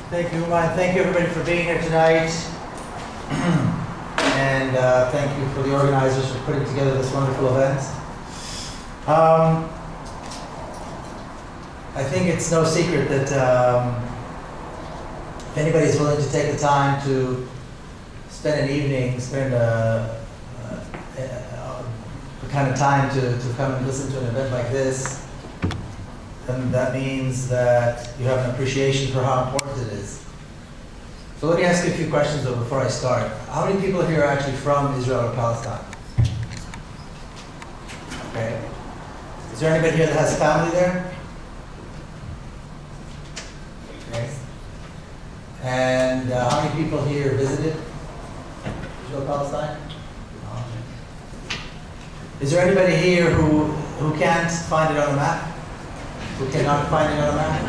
Thank you, Umar. Thank you, everybody, for being here tonight. And thank you for the organizers for putting together this wonderful event. I think it's no secret that if anybody is willing to take the time to spend an evening, spend the kind of time to come and listen to an event like this, then that means that you have an appreciation for how important it is. So let me ask you a few questions though before I start. How many people here are actually from Israel or Palestine? Okay. Is there anybody here that has family there? Okay. And how many people here visited Israel, Palestine? Is there anybody here who can't find it on a map? Who cannot find it on a map?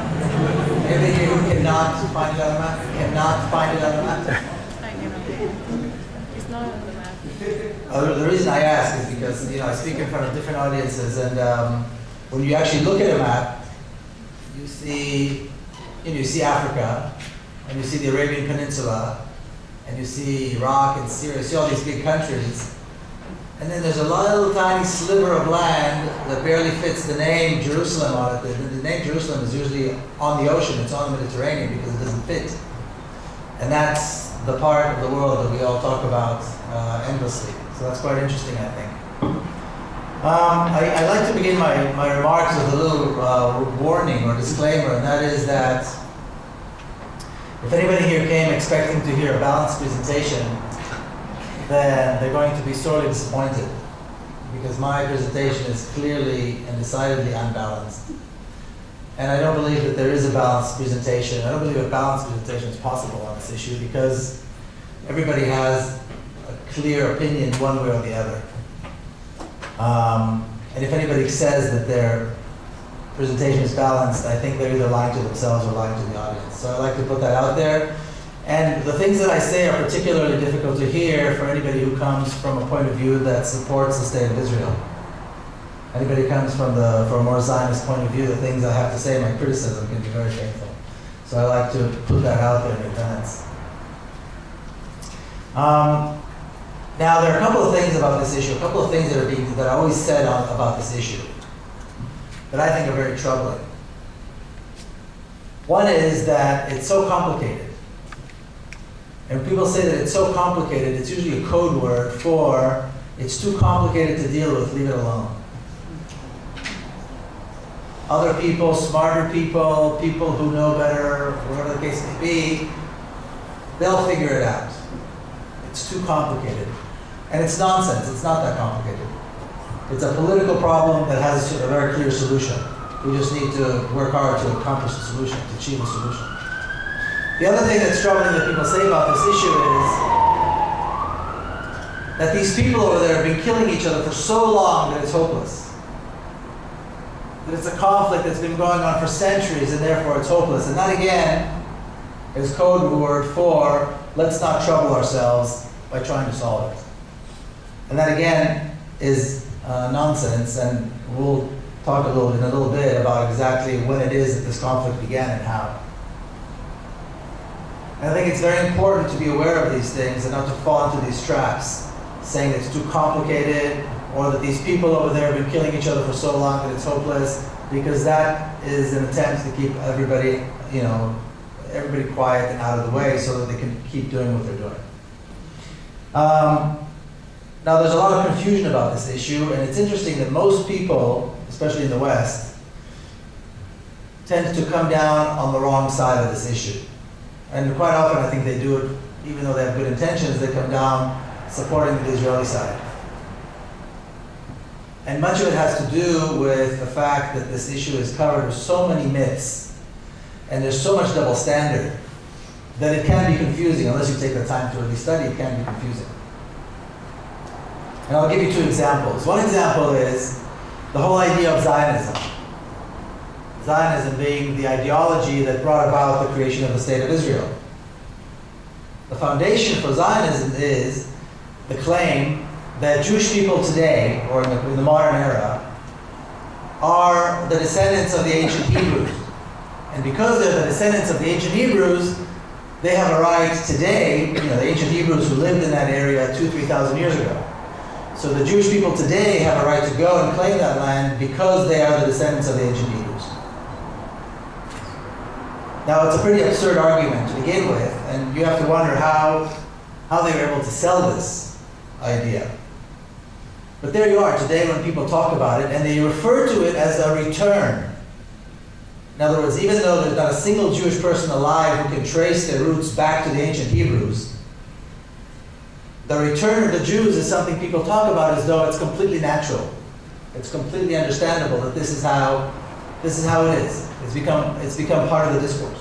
Anybody here who cannot find it on a map? Cannot find it on a map? It's not on the map. The reason I ask is because I speak in front of different audiences, and when you actually look at a map, you see Africa, and you see the Arabian Peninsula, and you see Iraq and Syria. You see all these big countries. And then there's a little tiny sliver of land that barely fits the name Jerusalem on it. The name Jerusalem is usually on the ocean, it's on the Mediterranean because it doesn't fit. And that's the part of the world that we all talk about endlessly. So that's quite interesting, I think. I'd like to begin my remarks with a little warning or disclaimer, and that is that if anybody here came expecting to hear a balanced presentation, then they're going to be sorely disappointed because my presentation is clearly and decidedly unbalanced. And I don't believe that there is a balanced presentation. I don't believe a balanced presentation is possible on this issue because everybody has a clear opinion one way or the other. And if anybody says that their presentation is balanced, I think they're either lying to themselves or lying to the audience. So I'd like to put that out there. And the things that I say are particularly difficult to hear for anybody who comes from a point of view that supports the state of Israel. Anybody who comes from a more Zionist point of view, the things I have to say, my criticism can be very painful. So I like to put that out there in advance. Now there are a couple of things about this issue, a couple of things that are always said about this issue that I think are very troubling. One is that it's so complicated. And when people say that it's so complicated, it's usually a code word for it's too complicated to deal with, leave it alone. Other people, smarter people, people who know better, whatever the case may be, they'll figure it out. It's too complicated. And it's nonsense, it's not that complicated. It's a political problem that has a very clear solution. We just need to work hard to accomplish the solution, to achieve the solution. The other thing that's troubling that people say about this issue is that these people over there have been killing each other for so long that it's hopeless. That it's a conflict that's been going on for centuries and therefore it's hopeless. And that again is code word for let's not trouble ourselves by trying to solve it. And that again is nonsense, and we'll talk in a little bit about exactly when it is that this conflict began and how. And I think it's very important to be aware of these things and not to fall into these traps, saying that it's too complicated or that these people over there have been killing each other for so long that it's hopeless, because that is an attempt to keep everybody quiet and out of the way so that they can keep doing what they're doing. Now there's a lot of confusion about this issue, and it's interesting that most people, especially in the West, tend to come down on the wrong side of this issue. And quite often I think they do it, even though they have good intentions, they come down supporting the Israeli side. And much of it has to do with the fact that this issue is covered with so many myths, and there's so much double standard, that it can be confusing. Unless you take the time to really study, it can be confusing. And I'll give you two examples. One example is the whole idea of Zionism. Zionism being the ideology that brought about the creation of the State of Israel. The foundation for Zionism is the claim that Jewish people today, or in the modern era, are the descendants of the ancient Hebrews. And because they're the descendants of the ancient Hebrews, they have a right today, the ancient Hebrews who lived in that area 2,000 to 3,000 years ago. So the Jewish people today have a right to go and claim that land because they are the descendants of the ancient Hebrews. Now, it's a pretty absurd argument to begin with, and you have to wonder how they were able to sell this idea. But there you are today when people talk about it, and they refer to it as a return. In other words, even though there's not a single Jewish person alive who can trace their roots back to the ancient Hebrews, the return of the Jews is something people talk about as though it's completely natural. It's completely understandable that this is how it is. It's become part of the discourse.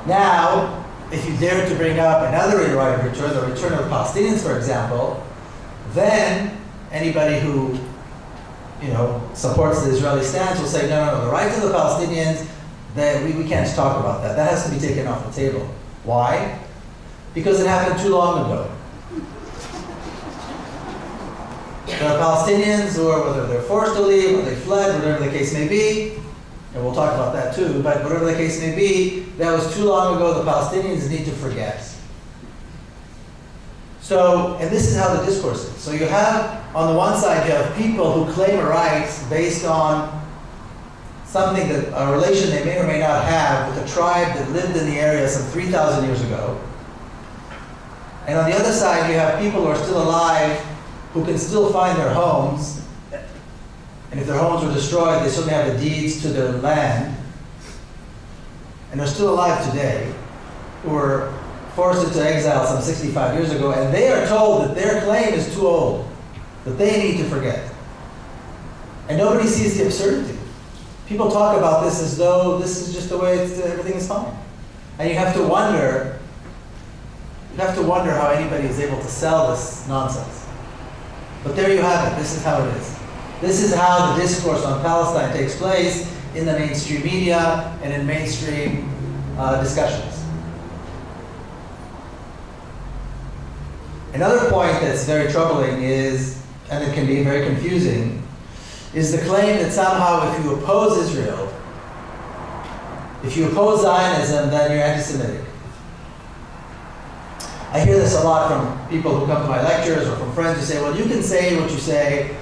Now, if you dare to bring up another right of return, the return of the Palestinians, for example, then anybody who supports the Israeli stance will say, no, the rights of the Palestinians, we can't talk about that. That has to be taken off the table. Why? Because it happened too long ago. There are Palestinians who are, whether they're forced to leave or they fled, whatever the case may be, and we'll talk about that too, but whatever the case may be, that was too long ago. The Palestinians need to forget. So, and this is how the discourse is. So you have, on the one side, you have people who claim a right based on something that, a relation they may or may not have with a tribe that lived in the area some 3,000 years ago. And on the other side, you have people who are still alive who can still find their homes. And if their homes were destroyed, they certainly have the deeds to their land. And they're still alive today, who were forced into exile some 65 years ago, and they are told that their claim is too old, that they need to forget. And nobody sees the absurdity. People talk about this as though this is just the way everything is fine. And you have to wonder how anybody is able to sell this nonsense. But there you have it. This is how it is. This is how the discourse on Palestine takes place in the mainstream media and in mainstream discussions. Another point that's very troubling is, and it can be very confusing, is the claim that somehow if you oppose Israel, if you oppose Zionism, then you're anti-Semitic. I hear this a lot from people who come to my lectures or from friends who say, well, you can say what you say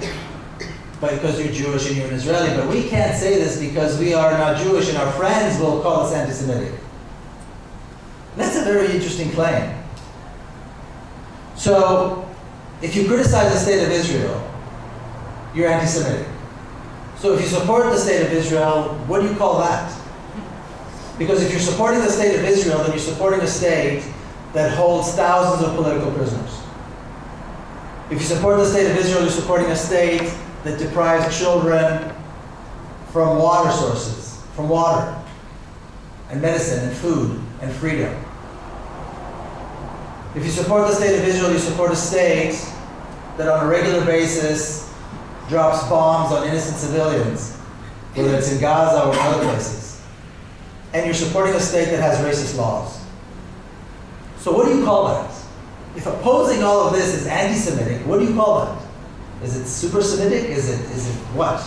because you're Jewish and you're an Israeli, but we can't say this because we are not Jewish and our friends will call us anti-Semitic. That's a very interesting claim. So, if you criticize the state of Israel, you're anti-Semitic. So if you support the state of Israel, what do you call that? Because if you're supporting the state of Israel, then you're supporting a state that holds thousands of political prisoners. If you support the state of Israel, you're supporting a state that deprives children from water sources, from water, and medicine, and food, and freedom. If you support the state of Israel, you support a state that on a regular basis drops bombs on innocent civilians, whether it's in Gaza or in other places. And you're supporting a state that has racist laws. So what do you call that? If opposing all of this is anti-Semitic, what do you call that? Is it super-Semitic? Is it what?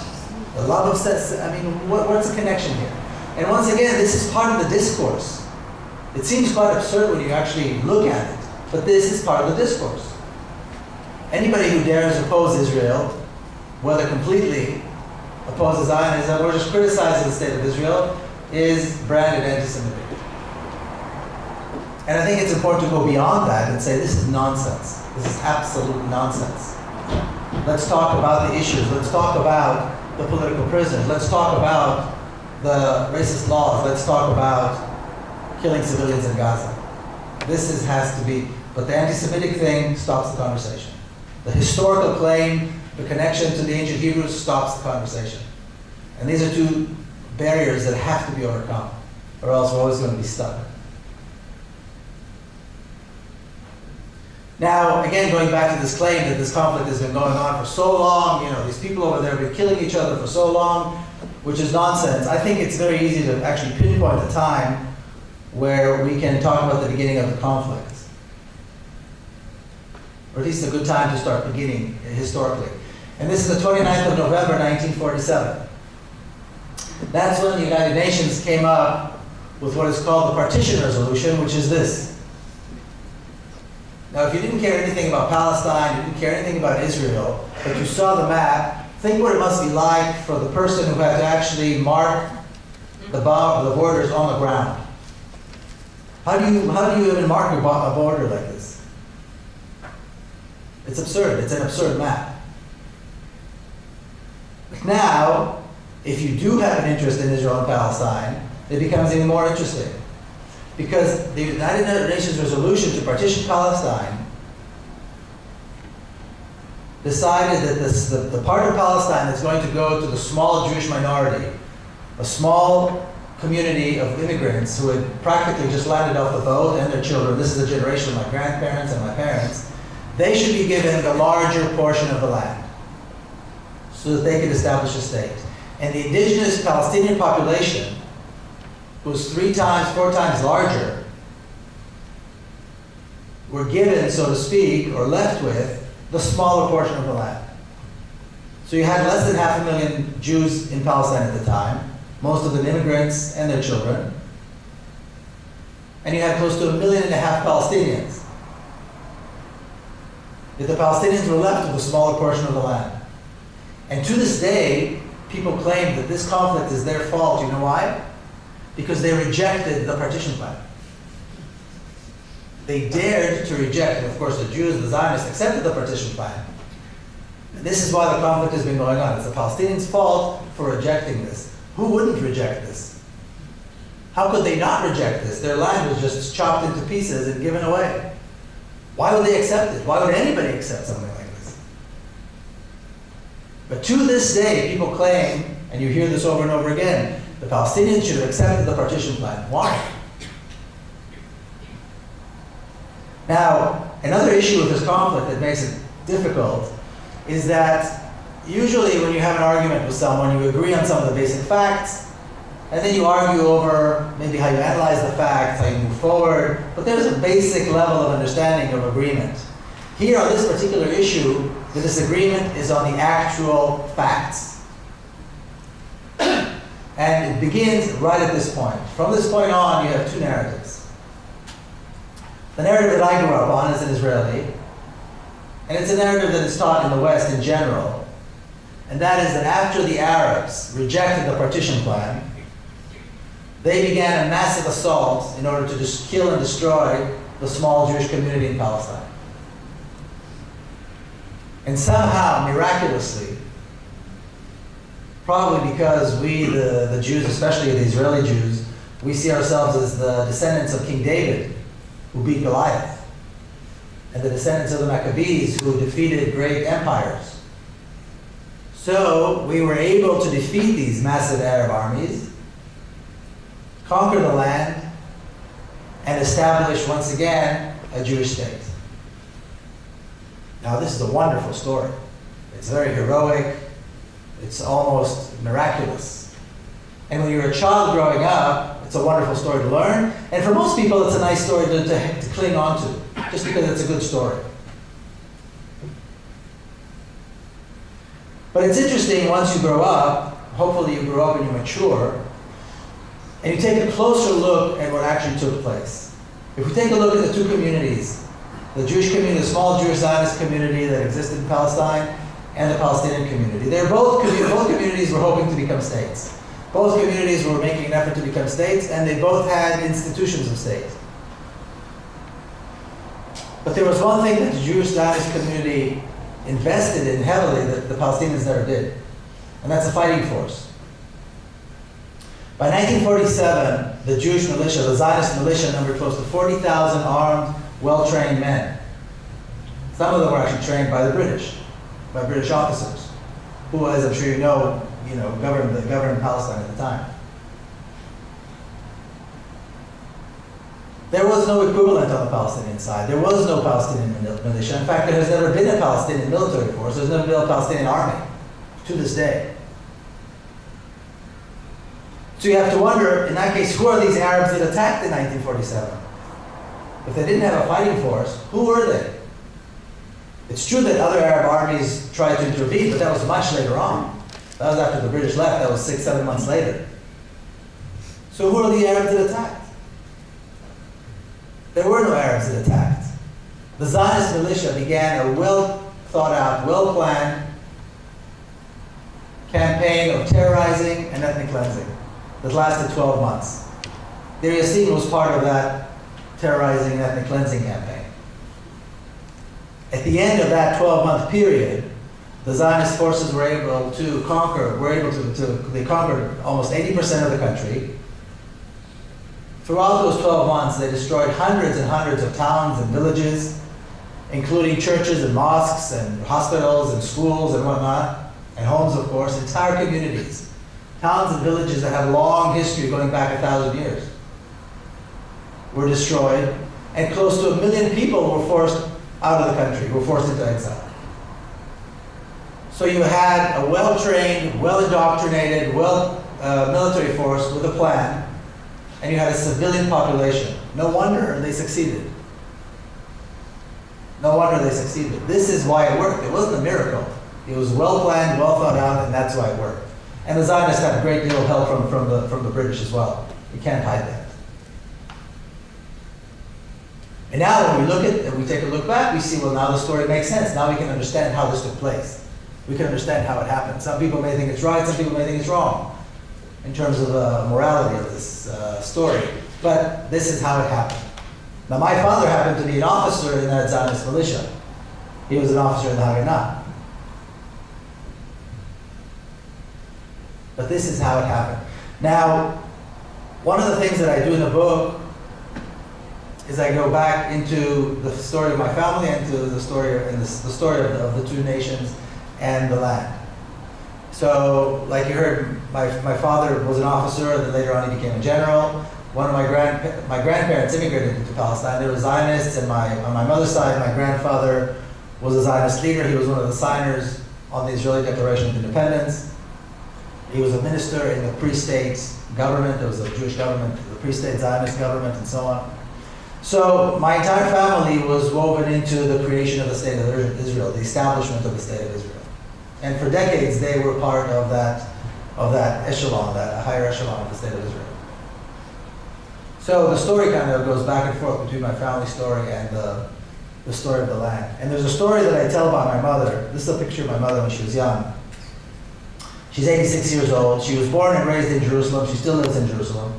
The love of sex? I mean, what's the connection here? And once again, this is part of the discourse. It seems quite absurd when you actually look at it, but this is part of the discourse. Anybody who dares oppose Israel, whether completely opposes Zionism or just criticizes the state of Israel, is branded anti-Semitic. And I think it's important to go beyond that and say this is nonsense. This is absolute nonsense. Let's talk about the issues. Let's talk about the political prisoners. Let's talk about the racist laws. Let's talk about killing civilians in Gaza. This has to be, but the anti-Semitic thing stops the conversation. The historical claim, the connection to the ancient Hebrews stops the conversation. And these are two barriers that have to be overcome, or else we're always going to be stuck. Now, again, going back to this claim that this conflict has been going on for so long, these people over there have been killing each other for so long, which is nonsense. I think it's very easy to actually pinpoint a time where we can talk about the beginning of the conflict. Or at least a good time to start beginning historically. And this is the 29th of November, 1947. That's when the United Nations came up with what is called the Partition Resolution, which is this. Now, if you didn't care anything about Palestine, you didn't care anything about Israel, but you saw the map, think what it must be like for the person who had to actually mark the borders on the ground. How do you even mark a border like this? It's absurd. It's an absurd map. But now, if you do have an interest in Israel and Palestine, it becomes even more interesting. Because the United Nations resolution to partition Palestine decided that the part of Palestine that's going to go to the small Jewish minority, a small community of immigrants who had practically just landed off the boat and their children, this is a generation of my grandparents and my parents, they should be given the larger portion of the land so that they could establish a state. And the indigenous Palestinian population was 3 times, 4 times larger, were given, so to speak, or left with the smaller portion of the land. So you had less than 500,000 Jews in Palestine at the time, most of them immigrants and their children, and you had close to 1.5 million Palestinians. Yet the Palestinians were left with a smaller portion of the land. And to this day, people claim that this conflict is their fault. You know why? Because they rejected the partition plan. They dared to reject, and of course the Jews, the Zionists, accepted the partition plan. And this is why the conflict has been going on. It's the Palestinians' fault for rejecting this. Who wouldn't reject this? How could they not reject this? Their land was just chopped into pieces and given away. Why would they accept it? Why would anybody accept something like this? But to this day, people claim, and you hear this over and over again, the Palestinians should have accepted the partition plan. Why? Now, another issue with this conflict that makes it difficult is that usually when you have an argument with someone, you agree on some of the basic facts, and then you argue over maybe how you analyze the facts, how you move forward, but there's a basic level of understanding of agreement. Here on this particular issue, the disagreement is on the actual facts. And it begins right at this point. From this point on, you have 2 narratives. The narrative that I grew up on is an Israeli, and it's a narrative that is taught in the West in general, and that is that after the Arabs rejected the partition plan, they began a massive assault in order to just kill and destroy the small Jewish community in Palestine. And somehow, miraculously, probably because we, the Jews, especially the Israeli Jews, we see ourselves as the descendants of King David, who beat Goliath, and the descendants of the Maccabees, who defeated great empires. So we were able to defeat these massive Arab armies, conquer the land, and establish once again a Jewish state. Now this is a wonderful story. It's very heroic. It's almost miraculous. And when you're a child growing up, it's a wonderful story to learn. And for most people, it's a nice story to cling on to, just because it's a good story. But it's interesting once you grow up, hopefully you grow up and you mature, and you take a closer look at what actually took place. If we take a look at the 2 communities, the Jewish community, the small Jewish Zionist community that existed in Palestine, and the Palestinian community. Both communities were hoping to become states. Both communities were making an effort to become states, and they both had institutions of state. But there was one thing that the Jewish Zionist community invested in heavily that the Palestinians never did, and that's a fighting force. By 1947, the Jewish militia, the Zionist militia, numbered close to 40,000 armed, well-trained men. Some of them were actually trained by the British, by British officers, who, as I'm sure you know, governed Palestine at the time. There was no equivalent on the Palestinian side. There was no Palestinian militia. In fact, there has never been a Palestinian military force. There's never been a Palestinian army to this day. So you have to wonder, in that case, who are these Arabs that attacked in 1947? If they didn't have a fighting force, who were they? It's true that other Arab armies tried to intervene, but that was much later on. That was after the British left. That was 6, 7 months later. So who are the Arabs that attacked? There were no Arabs that attacked. The Zionist militia began a well-thought-out, well-planned campaign of terrorizing and ethnic cleansing that lasted 12 months. Deir Yassin was part of that terrorizing and ethnic cleansing campaign. At the end of that 12-month period, the Zionist forces were able to conquer, they conquered almost 80% of the country. Throughout those 12 months, they destroyed hundreds and hundreds of towns and villages, including churches and mosques and hospitals and schools and whatnot, and homes, of course, entire communities. Towns and villages that have long history going back 1,000 years were destroyed, and close to 1 million people were forced out of the country, were forced into exile. So you had a well-trained, well-indoctrinated, military force with a plan, and you had a civilian population. No wonder they succeeded. No wonder they succeeded. This is why it worked. It wasn't a miracle. It was well-planned, well-thought out, and that's why it worked. And the Zionists had a great deal of help from the British as well. You can't hide that. And now when we take a look back, we see, well, now the story makes sense. Now we can understand how this took place. We can understand how it happened. Some people may think it's right, some people may think it's wrong in terms of the morality of this story. But this is how it happened. Now, my father happened to be an officer in that Zionist militia. He was an officer in the Haganah. But this is how it happened. Now, one of the things that I do in the book is I go back into the story of my family and to the story of the two nations and the land. So, like you heard, my father was an officer, and then later on he became a general. One of my grandparents immigrated into Palestine. They were Zionists, and on my mother's side, my grandfather was a Zionist leader. He was one of the signers on the Israeli Declaration of Independence. He was a minister in the pre-state government. There was a Jewish government, the pre-state Zionist government, and so on. So my entire family was woven into the creation of the state of Israel, the establishment of the state of Israel. And for decades, they were part of that echelon, that higher echelon of the state of Israel. So the story kind of goes back and forth between my family story and the story of the land. And there's a story that I tell about my mother. This is a picture of my mother when she was young. She's 86 years old. She was born and raised in Jerusalem. She still lives in Jerusalem.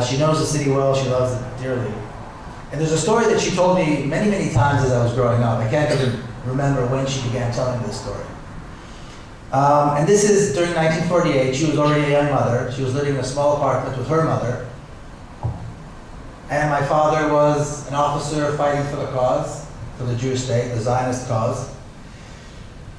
She knows the city well. She loves it dearly. And there's a story that she told me many, many times as I was growing up. I can't even remember when she began telling this story. And this is during 1948. She was already a young mother. She was living in a small apartment with her mother. And my father was an officer fighting for the cause, for the Jewish state, the Zionist cause.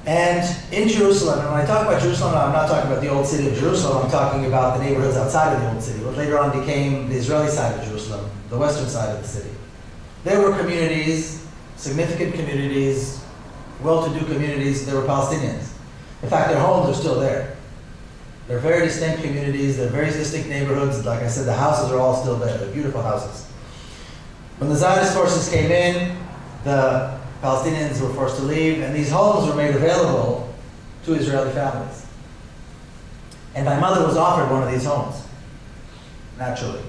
And in Jerusalem, and when I talk about Jerusalem, I'm not talking about the old city of Jerusalem, I'm talking about the neighborhoods outside of the old city, what later on became the Israeli side of Jerusalem, the western side of the city. There were communities, significant communities, well-to-do communities, there were Palestinians. In fact, their homes are still there. They're very distinct communities, they're very distinct neighborhoods. Like I said, the houses are all still there, they're beautiful houses. When the Zionist forces came in, the Palestinians were forced to leave, and these homes were made available to Israeli families. And my mother was offered one of these homes, naturally.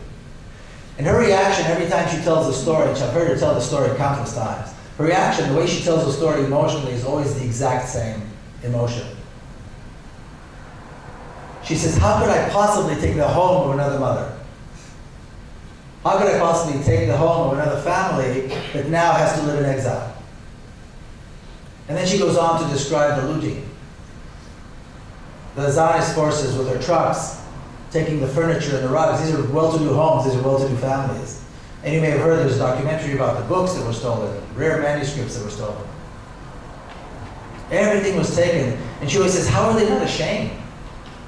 And her reaction every time she tells the story, which I've heard her tell the story countless times, her reaction, the way she tells the story emotionally, is always the exact same emotion. She says, how could I possibly take the home of another mother? How could I possibly take the home of another family that now has to live in exile? And then she goes on to describe the looting. The Zionist forces with their trucks, taking the furniture and the rugs. These are well-to-do homes, these are well-to-do families. And you may have heard there's a documentary about the books that were stolen, rare manuscripts that were stolen. Everything was taken. And she always says, how are they not ashamed?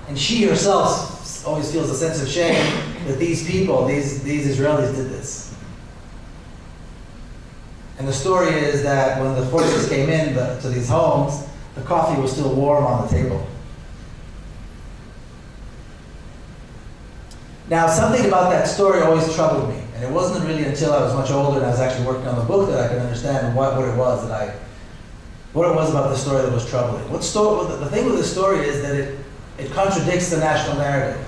And she herself always feels a sense of shame that these people, these Israelis did this. And the story is that when the forces came in to these homes, the coffee was still warm on the table. Now, something about that story always troubled me. And it wasn't really until I was much older and I was actually working on the book that I could understand what it was that what it was about the story that was troubling. The thing with the story is that it contradicts the national narrative.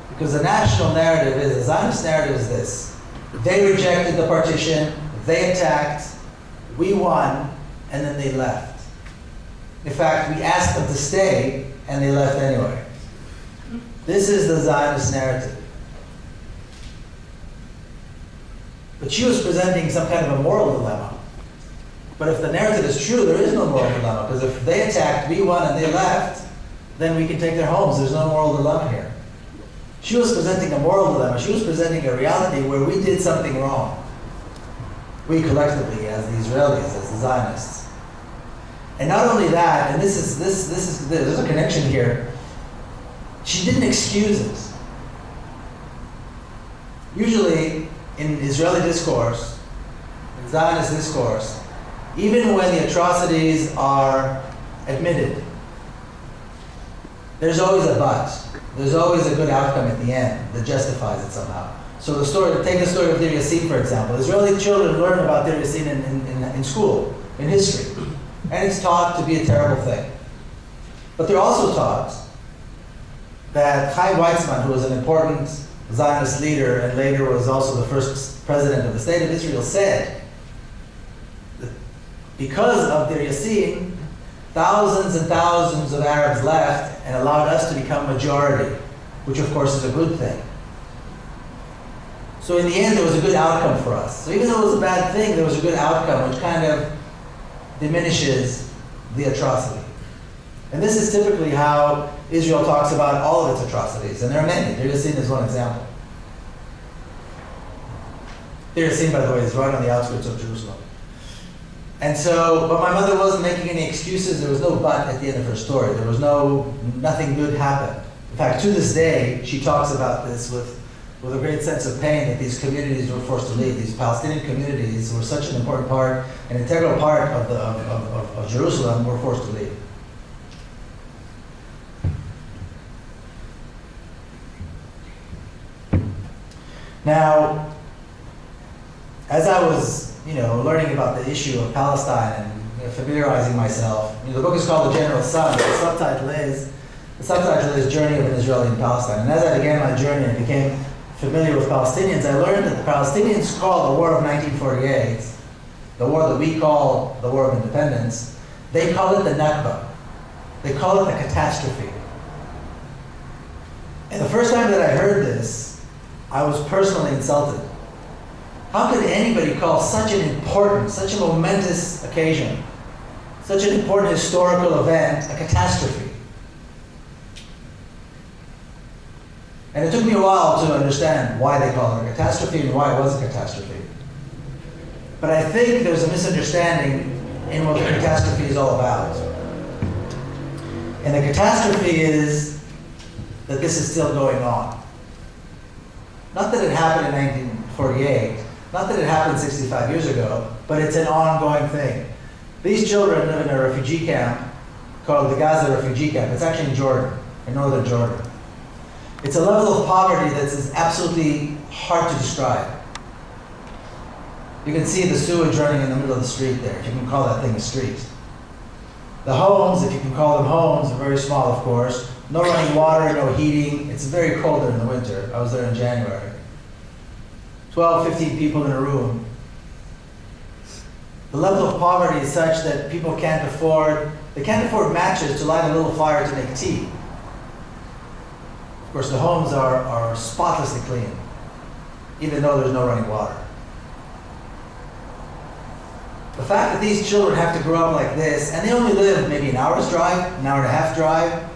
Because the national narrative is, the Zionist narrative is this: they rejected the partition, they attacked, we won, and then they left. In fact, we asked them to stay, and they left anyway. This is the Zionist narrative. But she was presenting some kind of a moral dilemma. But if the narrative is true, there is no moral dilemma, because if they attacked, we won, and they left, then we can take their homes. There's no moral dilemma here. She was presenting a moral dilemma. She was presenting a reality where we did something wrong. We collectively, as the Israelis, as the Zionists. And not only that, and there's a connection here, she didn't excuse it. Usually, in Israeli discourse, in Zionist discourse, even when the atrocities are admitted, there's always a but. There's always a good outcome at the end that justifies it somehow. So take the story of Deir Yassin, for example. Israeli children learn about Deir Yassin in school, in history. And it's taught to be a terrible thing. But they're also taught that Chaim Weizmann, who was an important Zionist leader and later was also the first president of the State of Israel, said that because of Deir Yassin, thousands and thousands of Arabs left and allowed us to become majority, which of course is a good thing. So in the end, there was a good outcome for us. So even though it was a bad thing, there was a good outcome, which kind of diminishes the atrocity. And this is typically how Israel talks about all of its atrocities, and there are many. Deir Yassin is one example. Deir Yassin, by the way, is right on the outskirts of Jerusalem. And so, but my mother wasn't making any excuses. There was no but at the end of her story. There was nothing good happened. In fact, to this day, she talks about this with a great sense of pain that these communities were forced to leave. These Palestinian communities were such an important part, an integral part of Jerusalem, were forced to leave. Now, as I was learning about the issue of Palestine and familiarizing myself, the book is called The General Son. The subtitle is Journey of an Israeli in Palestine. And as I began my journey and became familiar with Palestinians, I learned that the Palestinians call the War of 1948, the war that we call the War of Independence, they call it the Nakba. They call it the catastrophe. And the first time that I heard this, I was personally insulted. How could anybody call such an important, such a momentous occasion, such an important historical event, a catastrophe? And it took me a while to understand why they called it a catastrophe and why it was a catastrophe. But I think there's a misunderstanding in what the catastrophe is all about. And the catastrophe is that this is still going on. Not that it happened in 1948, not that it happened 65 years ago, but it's an ongoing thing. These children live in a refugee camp called the Gaza refugee camp. It's actually in Jordan, in northern Jordan. It's a level of poverty that's absolutely hard to describe. You can see the sewage running in the middle of the street there, if you can call that thing a street. The homes, if you can call them homes, are very small, of course. No running water, no heating. It's very cold there in the winter. I was there in January. 12, 15 people in a room. The level of poverty is such that people can't afford matches to light a little fire to make tea. Of course, the homes are spotlessly clean, even though there's no running water. The fact that these children have to grow up like this, and they only live maybe an hour's drive, an hour and a half drive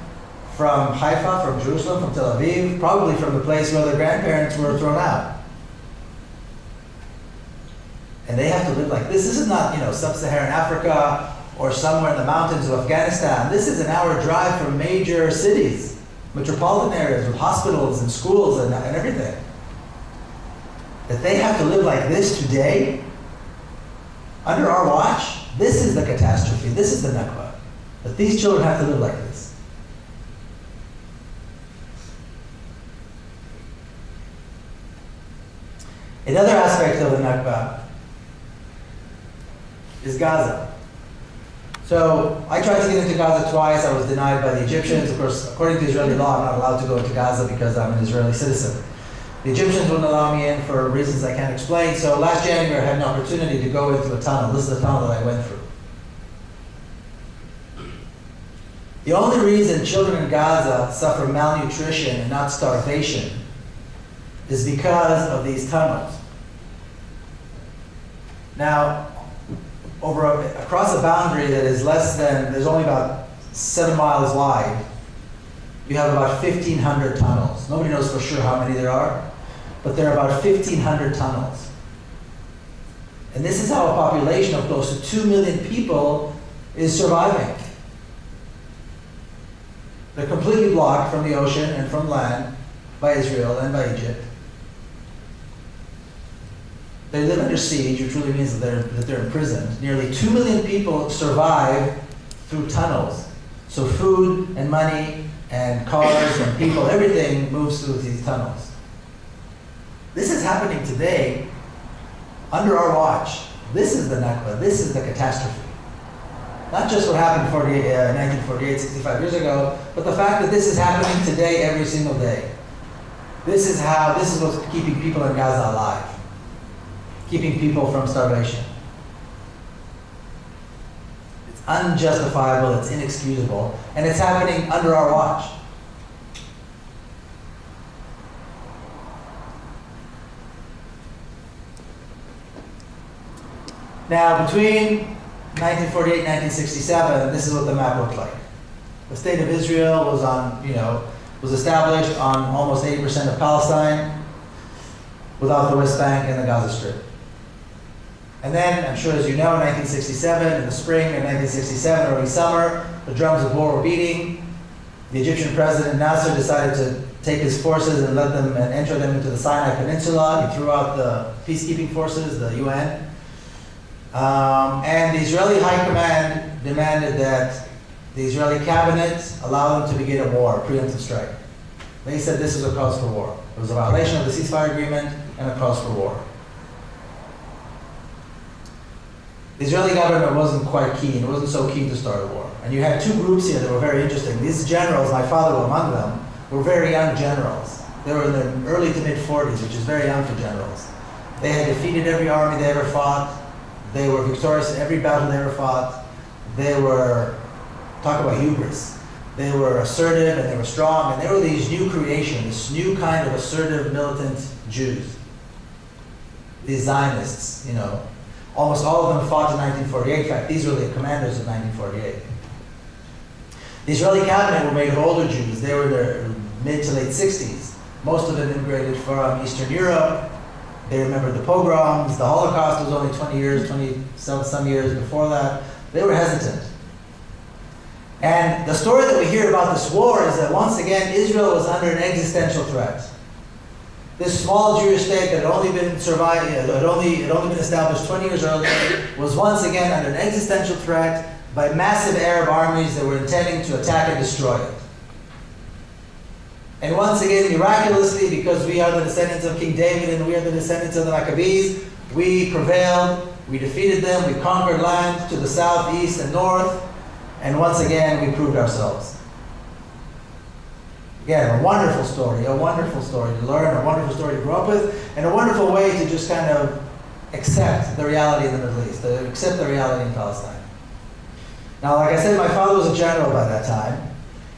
from Haifa, from Jerusalem, from Tel Aviv, probably from the place where their grandparents were thrown out. And they have to live like this. This is not, sub-Saharan Africa or somewhere in the mountains of Afghanistan. This is an hour drive from major cities, metropolitan areas with hospitals and schools and everything. That they have to live like this today, under our watch, this is the catastrophe. This is the Nakba. That these children have to live like this. Another aspect of the Nakba is Gaza. So I tried to get into Gaza twice. I was denied by the Egyptians. Of course, according to Israeli law, I'm not allowed to go into Gaza because I'm an Israeli citizen. The Egyptians wouldn't allow me in for reasons I can't explain. So last January, I had an opportunity to go into a tunnel. This is the tunnel that I went through. The only reason children in Gaza suffer malnutrition and not starvation is because of these tunnels. Now, across a boundary that is there's only about 7 miles wide, you have about 1,500 tunnels. Nobody knows for sure how many there are, but there are about 1,500 tunnels. And this is how a population of close to 2 million people is surviving. They're completely blocked from the ocean and from land by Israel and by Egypt. They live under siege, which really means that they're imprisoned. Nearly 2 million people survive through tunnels. So food and money and cars and people, everything moves through these tunnels. This is happening today under our watch. This is the Nakba. This is the catastrophe. Not just what happened 1948, 65 years ago, but the fact that this is happening today every single day. This is what's keeping people in Gaza alive. Keeping people from starvation. It's unjustifiable, it's inexcusable, and it's happening under our watch. Now, between 1948 and 1967, this is what the map looked like. The state of Israel was established on almost 80% of Palestine, without the West Bank and the Gaza Strip. And then, I'm sure as you know, in 1967, in the spring of 1967, early summer, the drums of war were beating. The Egyptian president Nasser decided to take his forces and enter them into the Sinai Peninsula. He threw out the peacekeeping forces, the UN. And the Israeli High Command demanded that the Israeli cabinet allow them to begin a war, a preemptive strike. They said this is a cause for war. It was a violation of the ceasefire agreement and a cause for war. The Israeli government wasn't quite keen. It wasn't so keen to start a war. And you had two groups here that were very interesting. These generals, my father was among them, were very young generals. They were in their early to mid-40s, which is very young for generals. They had defeated every army they ever fought. They were victorious in every battle they ever fought. They were, talk about hubris. They were assertive and they were strong, and they were these new creation, this new kind of assertive militant Jews. These Zionists, Almost all of them fought in 1948. In fact, these were the commanders of 1948. The Israeli cabinet were made of older Jews. They were in their mid to late 60s. Most of them immigrated from Eastern Europe. They remembered the pogroms. The Holocaust was only 20-some years before that. They were hesitant. And the story that we hear about this war is that once again, Israel was under an existential threat. This small Jewish state that had only been established 20 years earlier was once again under an existential threat by massive Arab armies that were intending to attack and destroy it. And once again, miraculously, because we are the descendants of King David and we are the descendants of the Maccabees, we prevailed, we defeated them, we conquered land to the south, east, and north, and once again, we proved ourselves. Again, a wonderful story to learn, a wonderful story to grow up with, and a wonderful way to just kind of accept the reality in the Middle East, to accept the reality in Palestine. Now, like I said, my father was a general by that time,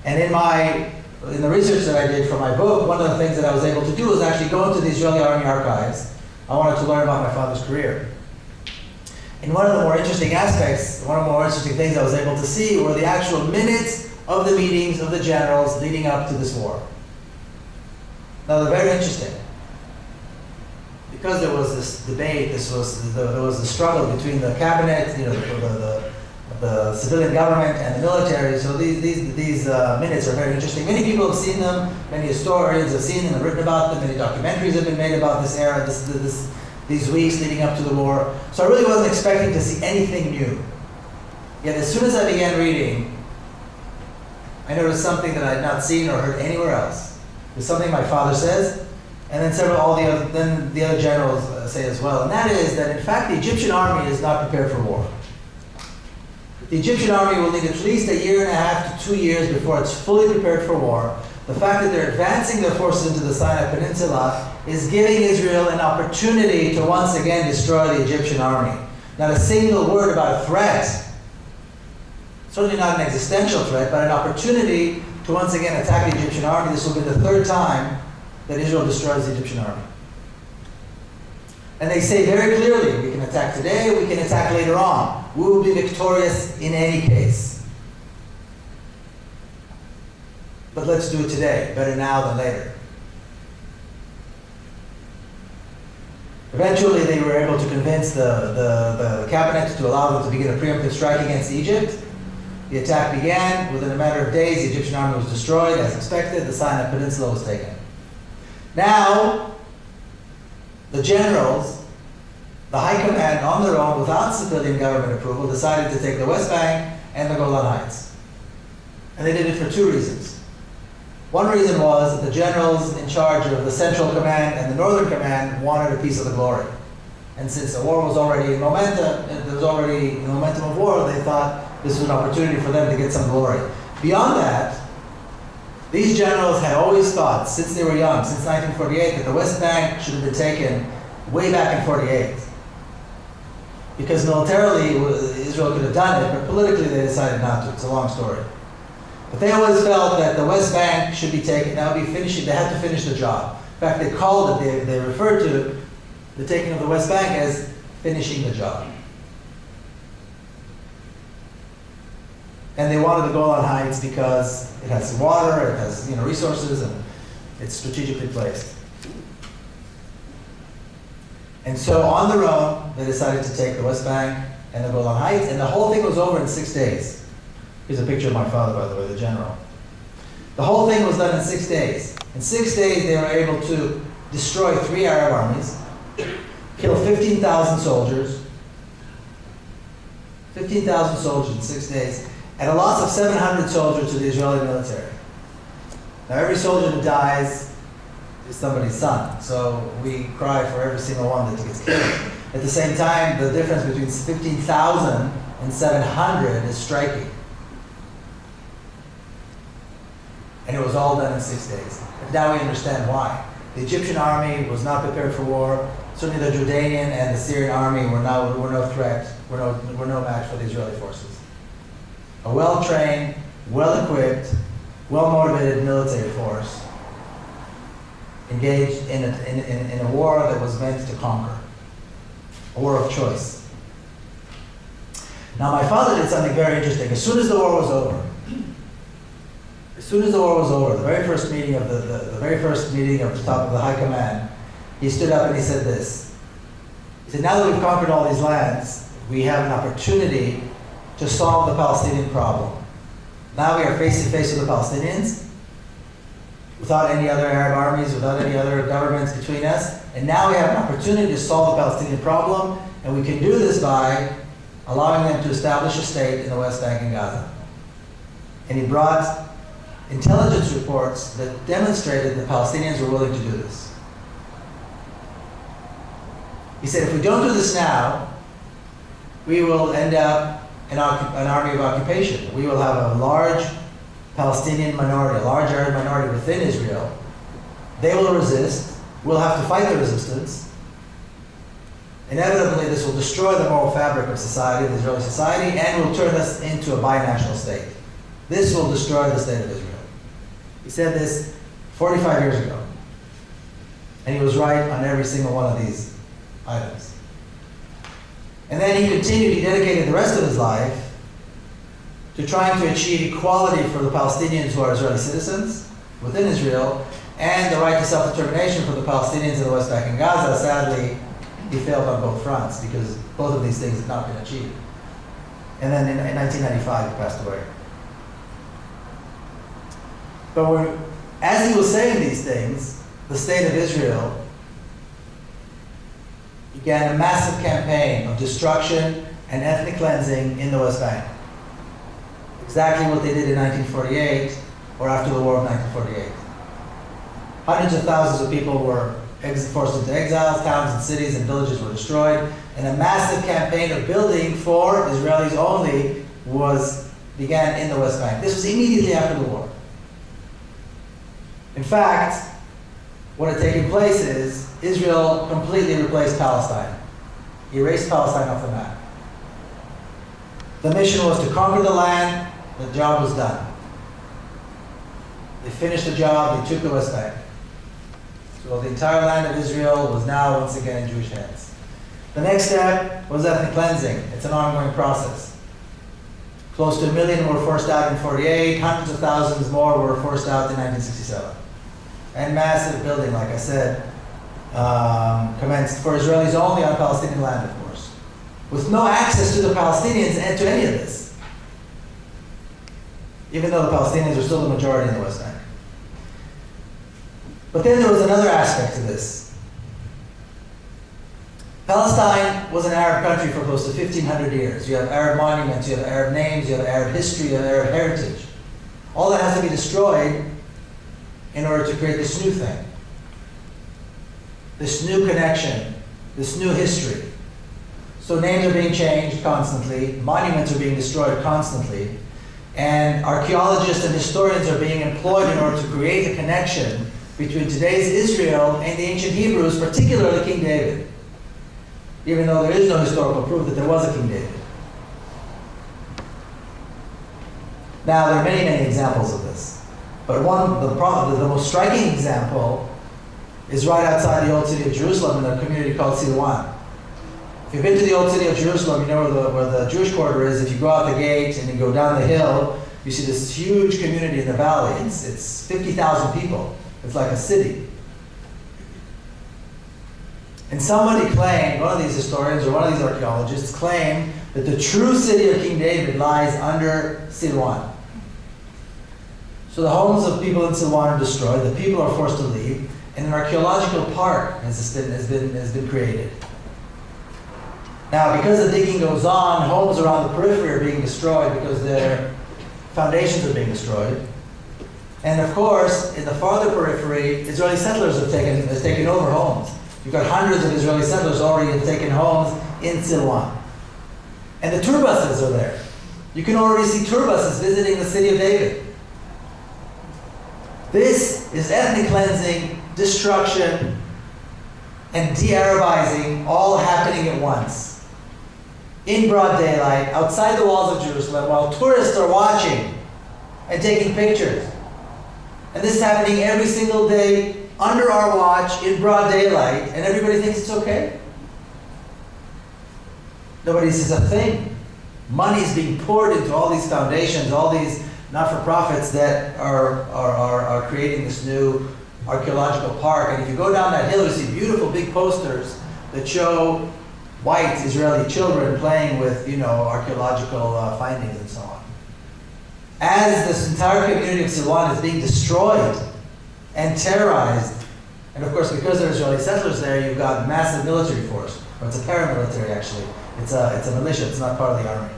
and in the research that I did for my book, one of the things that I was able to do was actually go into the Israeli Army archives. I wanted to learn about my father's career. And one of the more interesting things I was able to see were the actual minutes of the meetings of the generals leading up to this war. Now, they're very interesting. Because there was this debate, there was a struggle between the cabinet, the civilian government and the military. So these minutes are very interesting. Many people have seen them. Many historians have seen them and written about them. Many documentaries have been made about this era, these weeks leading up to the war. So I really wasn't expecting to see anything new. Yet as soon as I began reading, I noticed something that I had not seen or heard anywhere else. It's something my father says, and then the other generals say as well. And that is that, in fact, the Egyptian army is not prepared for war. The Egyptian army will need at least 1.5 to 2 years before it's fully prepared for war. The fact that they're advancing their forces into the Sinai Peninsula is giving Israel an opportunity to once again destroy the Egyptian army. Not a single word about a threat. Certainly not an existential threat, but an opportunity to once again attack the Egyptian army. This will be the third time that Israel destroys the Egyptian army. And they say very clearly, we can attack today, we can attack later on. We will be victorious in any case. But let's do it today. Better now than later. Eventually, they were able to convince the cabinet to allow them to begin a preemptive strike against Egypt. The attack began. Within a matter of days, the Egyptian army was destroyed. As expected, the Sinai Peninsula was taken. Now, the generals, the high command on their own, without civilian government approval, decided to take the West Bank and the Golan Heights. And they did it for two reasons. One reason was that the generals in charge of the Central Command and the Northern Command wanted a piece of the glory. And since the war was already in momentum, there was already the momentum of war, they thought this was an opportunity for them to get some glory. Beyond that, these generals had always thought, since they were young, since 1948, that the West Bank should have been taken way back in 48. Because militarily, Israel could have done it, but politically they decided not to. It's a long story. But they always felt that the West Bank should be taken. That would be finishing. They had to finish the job. In fact, they called it, they referred to the taking of the West Bank as finishing the job. And they wanted the Golan Heights because it has water, it has resources, and it's strategically placed. And so on their own, they decided to take the West Bank and the Golan Heights, and the whole thing was over in 6 days. Here's a picture of my father, by the way, the general. The whole thing was done in 6 days. In 6 days, they were able to destroy 3 Arab armies, kill 15,000 soldiers, 15,000 soldiers in 6 days, at a loss of 700 soldiers to the Israeli military. Now, every soldier that dies is somebody's son, so we cry for every single one that gets killed. At the same time, the difference between 15,000 and 700 is striking. And it was all done in 6 days. And now we understand why. The Egyptian army was not prepared for war. Certainly the Jordanian and the Syrian army were no threat, were no match for the Israeli forces. A well-trained, well-equipped, well-motivated military force engaged in a war that was meant to conquer, a war of choice. Now, my father did something very interesting. As soon as the war was over, the very first meeting of the top of the high command, he stood up and he said this. He said, now that we've conquered all these lands, we have an opportunity to solve the Palestinian problem. Now we are face to face with the Palestinians, without any other Arab armies, without any other governments between us, and now we have an opportunity to solve the Palestinian problem, and we can do this by allowing them to establish a state in the West Bank and Gaza. And he brought intelligence reports that demonstrated the Palestinians were willing to do this. He said, if we don't do this now, we will end up an army of occupation. We will have a large Palestinian minority, a large Arab minority within Israel. They will resist. We'll have to fight the resistance. Inevitably, this will destroy the moral fabric of society, the Israeli society, and will turn us into a binational state. This will destroy the state of Israel. He said this 45 years ago. And he was right on every single one of these items. And then he continued, he dedicated the rest of his life to trying to achieve equality for the Palestinians who are Israeli citizens within Israel, and the right to self-determination for the Palestinians in the West Bank and Gaza. Sadly, he failed on both fronts because both of these things had not been achieved. And then in 1995, he passed away. But as he was saying these things, the state of Israel began a massive campaign of destruction and ethnic cleansing in the West Bank. Exactly what they did in 1948 or after the war of 1948. Hundreds of thousands of people were forced into exile, towns and cities and villages were destroyed, and a massive campaign of building for Israelis only began in the West Bank. This was immediately after the war. In fact, what had taken place is Israel completely replaced Palestine, erased Palestine off the map. The mission was to conquer the land. The job was done. They finished the job. They took the West Bank. So the entire land of Israel was now once again in Jewish hands. The next step was ethnic cleansing. It's an ongoing process. Close to 1 million were forced out in 1948. Hundreds of thousands more were forced out in 1967. And massive building, like I said, commenced for Israelis only on Palestinian land, of course, with no access to the Palestinians and to any of this, even though the Palestinians are still the majority in the West Bank. But then there was another aspect to this. Palestine was an Arab country for close to 1,500 years. You have Arab monuments, you have Arab names, you have Arab history, you have Arab heritage. All that has to be destroyed in order to create this new thing, this new connection, this new history. So names are being changed constantly, monuments are being destroyed constantly, and archaeologists and historians are being employed in order to create a connection between today's Israel and the ancient Hebrews, particularly King David, even though there is no historical proof that there was a King David. Now, there are many, many examples of this. But the most striking example is right outside the old city of Jerusalem in a community called Silwan. If you've been to the old city of Jerusalem, you know where the Jewish quarter is. If you go out the gate and you go down the hill, you see this huge community in the valley. It's 50,000 people. It's like a city. And somebody claimed, one of these historians or one of these archaeologists claimed that the true city of King David lies under Silwan. So the homes of people in Silwan are destroyed, the people are forced to leave, and an archaeological park has been created. Now, because the digging goes on, homes around the periphery are being destroyed because their foundations are being destroyed. And of course, in the farther periphery, Israeli settlers have taken over homes. You've got hundreds of Israeli settlers already have taken homes in Silwan. And the tour buses are there. You can already see tour buses visiting the city of David. This is ethnic cleansing, destruction, and de-Arabizing all happening at once. In broad daylight, outside the walls of Jerusalem, while tourists are watching and taking pictures. And this is happening every single day under our watch in broad daylight, and everybody thinks it's okay. Nobody says a thing. Money is being poured into all these foundations, all these not-for-profits that are creating this new archaeological park. And if you go down that hill, you see beautiful big posters that show white Israeli children playing with, archaeological findings and so on. As this entire community of Silwan is being destroyed and terrorized, and of course, because there are Israeli settlers there, you've got massive military force, or it's a paramilitary actually. It's a militia. It's not part of the army.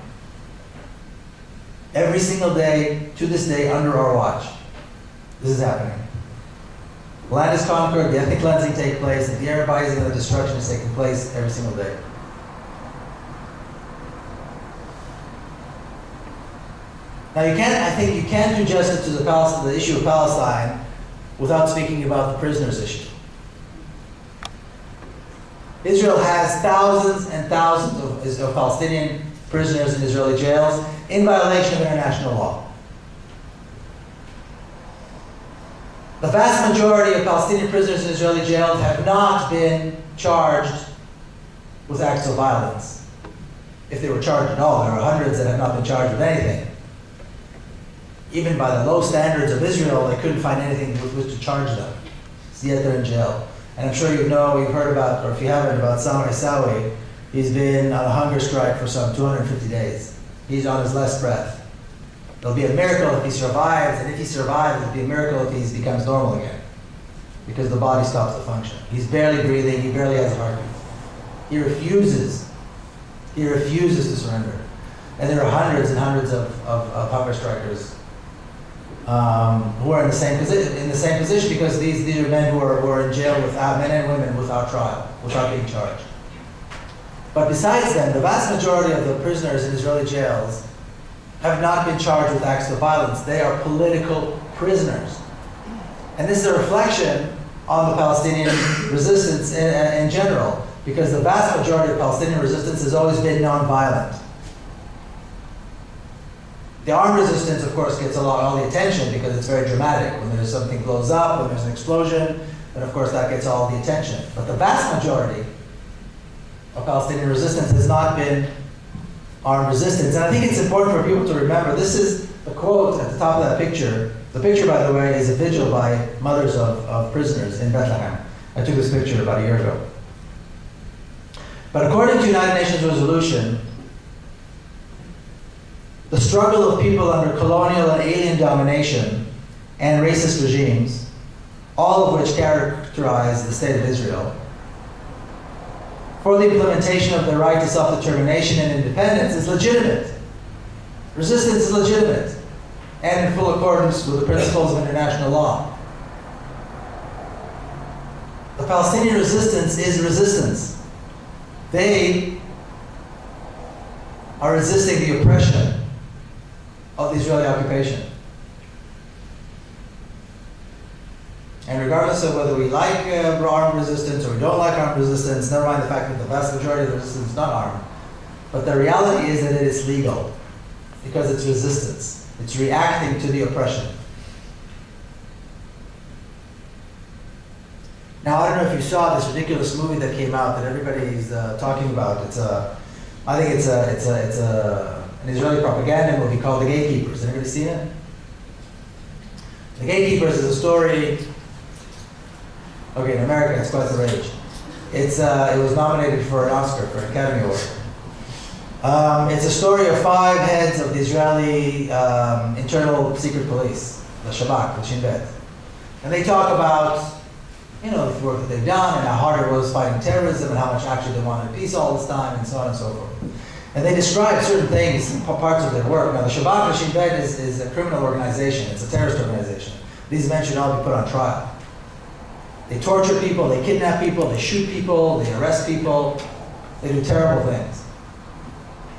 Every single day, to this day, under our watch, this is happening. The land is conquered, the ethnic cleansing takes place, the de-Arabizing and the destruction is taking place every single day. Now I think you can't do justice to the issue of Palestine without speaking about the prisoners issue. Israel has thousands and thousands of Palestinian prisoners in Israeli jails in violation of international law. The vast majority of Palestinian prisoners in Israeli jails have not been charged with acts of violence. If they were charged at all, there are hundreds that have not been charged with anything. Even by the low standards of Israel, they couldn't find anything with which to charge them. So yet they're in jail. And I'm sure you've heard about, or if you haven't, about Samar Isawi. He's been on a hunger strike for some 250 days. He's on his last breath. It'll be a miracle if he survives, and if he survives, it'll be a miracle if he becomes normal again, because the body stops to function. He's barely breathing, he barely has a heartbeat. He refuses to surrender. And there are hundreds and hundreds of hunger strikers who are in the same position, because these are men who are in jail men and women without trial, without being charged. But besides them, the vast majority of the prisoners in Israeli jails have not been charged with acts of violence. They are political prisoners. And this is a reflection on the Palestinian resistance in general, because the vast majority of Palestinian resistance has always been non-violent. The armed resistance, of course, gets all the attention because it's very dramatic. When there's something blows up, when there's an explosion, then of course that gets all the attention. But the vast majority of Palestinian resistance has not been armed resistance. And I think it's important for people to remember, this is the quote at the top of that picture. The picture, by the way, is a vigil by mothers of prisoners in Bethlehem. I took this picture about a year ago. But according to United Nations resolution, the struggle of people under colonial and alien domination and racist regimes, all of which characterize the state of Israel, for the implementation of the right to self-determination and independence is legitimate. Resistance is legitimate and in full accordance with the principles of international law. The Palestinian resistance is resistance. They are resisting the oppression of the Israeli occupation. And regardless of whether we like armed resistance or we don't like armed resistance, never mind the fact that the vast majority of the resistance is not armed, but the reality is that it is legal because it's resistance. It's reacting to the oppression. Now, I don't know if you saw this ridiculous movie that came out that everybody's talking about. I think it's an Israeli propaganda movie called The Gatekeepers. Anybody seen it? The Gatekeepers is a story. Okay, in America, it's quite the rage. It was nominated for an Oscar, for an Academy Award. It's a story of 5 heads of the Israeli internal secret police, the Shabak, the Shin Bet. And they talk about, the work that they've done and how hard it was fighting terrorism and how much actually they wanted peace all this time and so on and so forth. And they describe certain things, parts of their work. Now, the Shabak, the Shin Bet is a criminal organization. It's a terrorist organization. These men should all be put on trial. They torture people, they kidnap people, they shoot people, they arrest people, they do terrible things.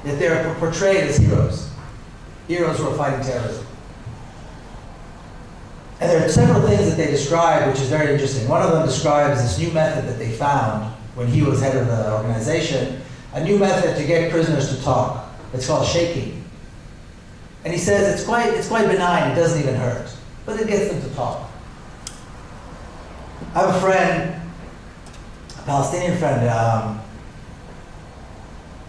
Yet they're portrayed as heroes. Heroes who are fighting terrorism. And there are several things that they describe, which is very interesting. One of them describes this new method that they found when he was head of the organization, a new method to get prisoners to talk. It's called shaking. And he says it's quite benign, it doesn't even hurt, but it gets them to talk. I have a friend, a Palestinian friend,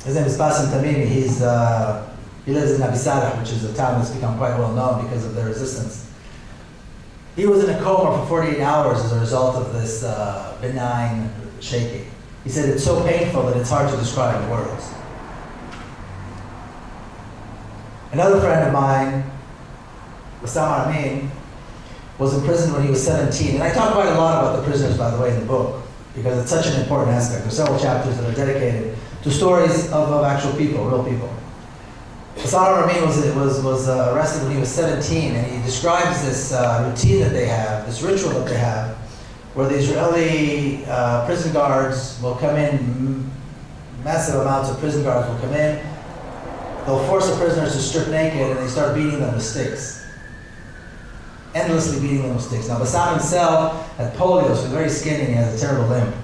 his name is Bassem Tamimi. He lives in Abi, which is a town that's become quite well known because of their resistance. He was in a coma for 48 hours as a result of this benign shaking. He said it's so painful that it's hard to describe in words. Another friend of mine, Bassam Amin, was in prison when he was 17. And I talk quite a lot about the prisoners, by the way, in the book, because it's such an important aspect. There's several chapters that are dedicated to stories of actual people, real people. Bassam Amin was arrested when he was 17, and he describes this routine that they have, this ritual that they have, where the Israeli prison guards will come in, massive amounts of prison guards will come in, they'll force the prisoners to strip naked, and they start beating them with sticks. Endlessly beating them with sticks. Now, Bassam himself had polio, so he's very skinny and he has a terrible limp.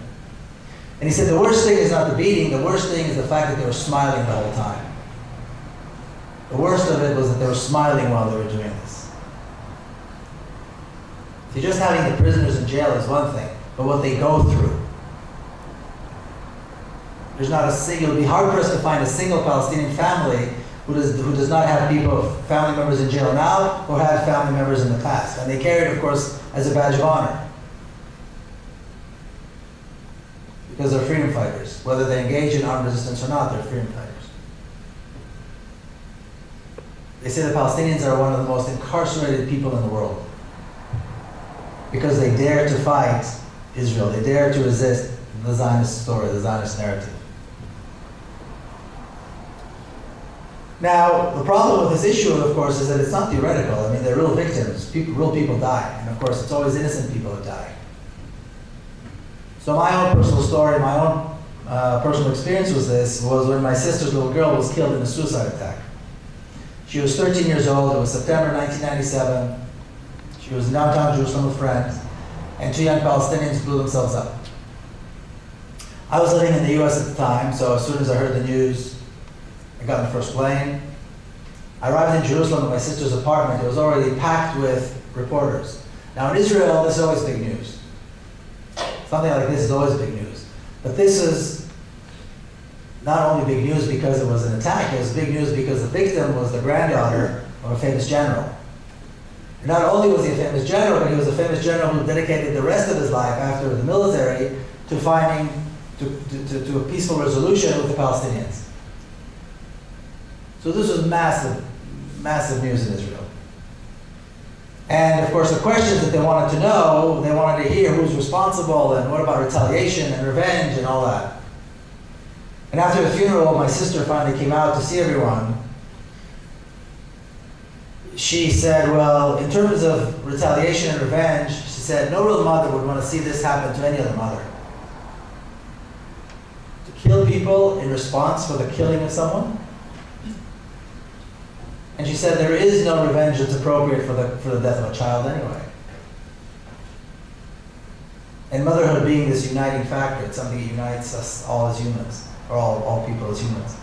And he said the worst thing is not the beating, the worst thing is the fact that they were smiling the whole time. The worst of it was that they were smiling while they were doing this. See, just having the prisoners in jail is one thing, but what they go through. There's not a single, it would be hard pressed to find a single Palestinian family who does not have family members in jail now or had family members in the past. And they carry it, of course, as a badge of honor. Because they're freedom fighters. Whether they engage in armed resistance or not, they're freedom fighters. They say the Palestinians are one of the most incarcerated people in the world because they dare to fight Israel. They dare to resist the Zionist story, the Zionist narrative. Now, the problem with this issue, of course, is that it's not theoretical. I mean, they're real victims. Real people die. And of course, it's always innocent people that die. So my own personal story, my own personal experience was when my sister's little girl was killed in a suicide attack. She was 13 years old. It was September 1997. She was in downtown Jerusalem with friends, and two young Palestinians blew themselves up. I was living in the US at the time, so as soon as I heard the news, I got on the first plane. I arrived in Jerusalem at my sister's apartment. It was already packed with reporters. Now in Israel, this is always big news. Something like this is always big news. But this is not only big news because it was an attack, it was big news because the victim was the granddaughter of a famous general. And not only was he a famous general, but he was a famous general who dedicated the rest of his life after the military to finding, to a peaceful resolution with the Palestinians. So this was massive, massive news in Israel. And of course the questions that they wanted to know, they wanted to hear who's responsible and what about retaliation and revenge and all that. And after the funeral, my sister finally came out to see everyone. She said, well, in terms of retaliation and revenge, she said, no real mother would want to see this happen to any other mother. To kill people in response for the killing of someone. And she said, there is no revenge that's appropriate for the death of a child anyway. And motherhood being this uniting factor, it's something that unites us all as humans, or all people as humans.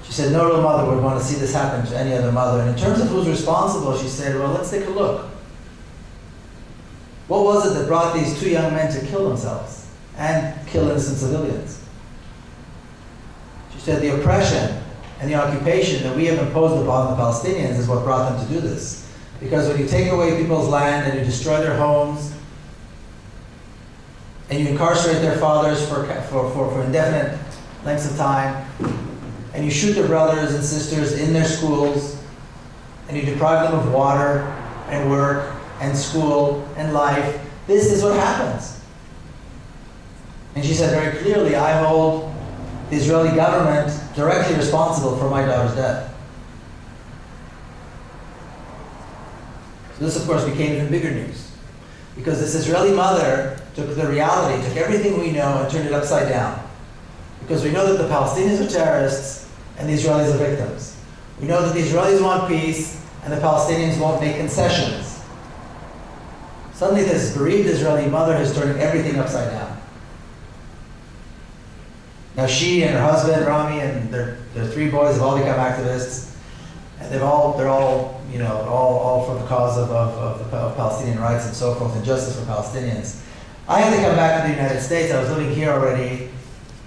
She said, no real mother would want to see this happen to any other mother. And in terms of who's responsible, she said, well, let's take a look. What was it that brought these two young men to kill themselves and kill innocent civilians? She said, the oppression and the occupation that we have imposed upon the Palestinians is what brought them to do this. Because when you take away people's land and you destroy their homes, and you incarcerate their fathers for indefinite lengths of time, and you shoot their brothers and sisters in their schools, and you deprive them of water and work and school and life, this is what happens. And she said very clearly, I hold the Israeli government directly responsible for my daughter's death. So this, of course, became even bigger news. Because this Israeli mother took the reality, took everything we know and turned it upside down. Because we know that the Palestinians are terrorists and the Israelis are victims. We know that the Israelis want peace and the Palestinians won't make concessions. Suddenly this bereaved Israeli mother has turned everything upside down. Now she and her husband, Rami, and their three boys have all become activists. And they're all for the cause of Palestinian rights and so forth, and justice for Palestinians. I had to come back to the United States. I was living here already.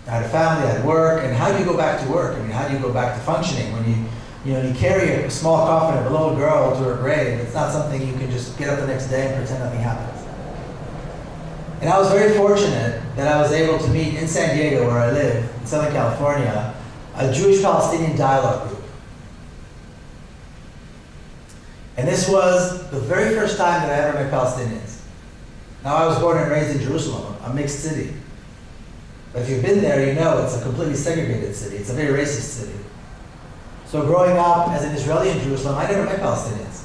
I had a family, I had work, and how do you go back to work? I mean, how do you go back to functioning when you carry a small coffin of a little girl to her grave? It's not something you can just get up the next day and pretend nothing happens. And I was very fortunate that I was able to meet in San Diego, where I live, in Southern California, a Jewish-Palestinian dialogue group. And this was the very first time that I ever met Palestinians. Now, I was born and raised in Jerusalem, a mixed city. But if you've been there, you know it's a completely segregated city. It's a very racist city. So growing up as an Israeli in Jerusalem, I never met Palestinians.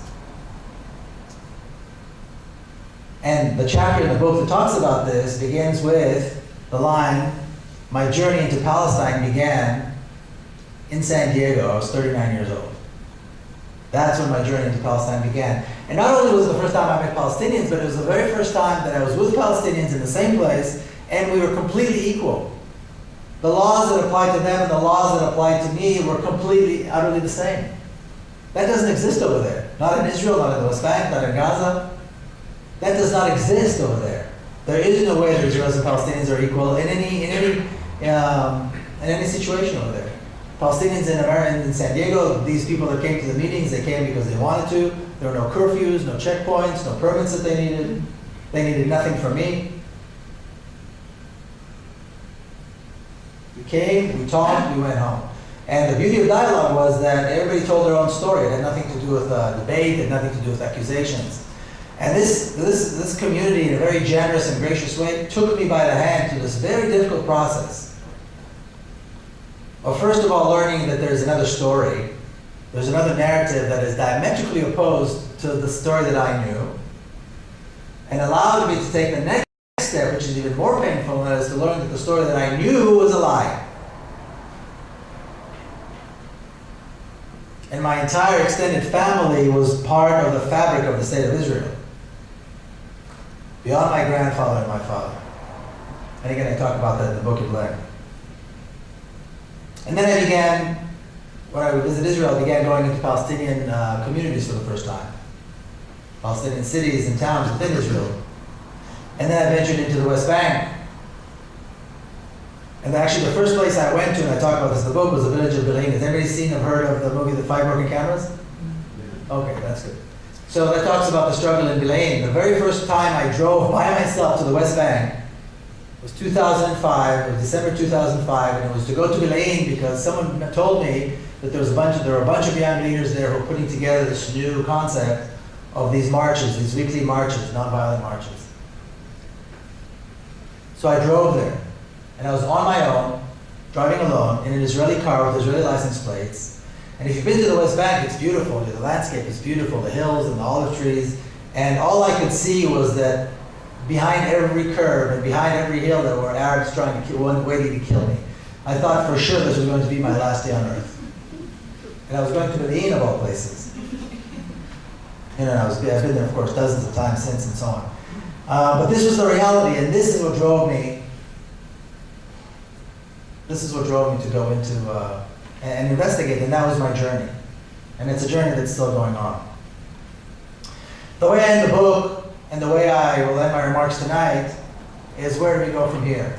And the chapter in the book that talks about this begins with the line, my journey into Palestine began in San Diego. I was 39 years old. That's when my journey into Palestine began. And not only was it the first time I met Palestinians, but it was the very first time that I was with Palestinians in the same place, and we were completely equal. The laws that applied to them and the laws that applied to me were completely, utterly the same. That doesn't exist over there. Not in Israel, not in the West Bank, not in Gaza. That does not exist over there. There is no way that Israelis and Palestinians are equal in any situation over there. Palestinians in America, in San Diego, these people that came to the meetings, they came because they wanted to. There were no curfews, no checkpoints, no permits that they needed. They needed nothing from me. We came, we talked, we went home. And the beauty of dialogue was that everybody told their own story. It had nothing to do with debate, it had nothing to do with accusations. And this community, in a very generous and gracious way, took me by the hand through this very difficult process. Well, first of all, learning that there's another story. There's another narrative that is diametrically opposed to the story that I knew. And allowed me to take the next step, which is even more painful, and that is to learn that the story that I knew was a lie. And entire extended family was part of the fabric of the state of Israel. Beyond my grandfather and my father. And again, I talk about that in the book of length. And then I began, when I would visit Israel, I began going into Palestinian communities for the first time. Palestinian cities and towns within Israel. And then I ventured into the West Bank. And actually the first place I went to, and I talk about this in the book, was the village of Belin. Has anybody seen or heard of the movie The Five Broken Cameras? Okay, that's good. So that talks about the struggle in Belin. The very first time I drove by myself to the West Bank was 2005, it was December 2005, and it was to go to Belin because someone told me that there were a bunch of young leaders there who were putting together this new concept of these marches, these weekly marches, nonviolent marches. So I drove there. And I was on my own, driving alone, in an Israeli car with Israeli license plates. And if you've been to the West Bank, it's beautiful. The landscape is beautiful, the hills and the olive trees. And all I could see was that behind every curve and behind every hill there were Arabs trying to waiting to kill me. I thought for sure this was going to be my last day on earth. And I was going to Medellin of all places. You know, I've been there, of course, dozens of times since and so on. But this was the reality, and this is what drove me. This is what drove me to go into and investigate, and that was my journey. And it's a journey that's still going on. The way I end the book, and the way I will end my remarks tonight, is where do we go from here?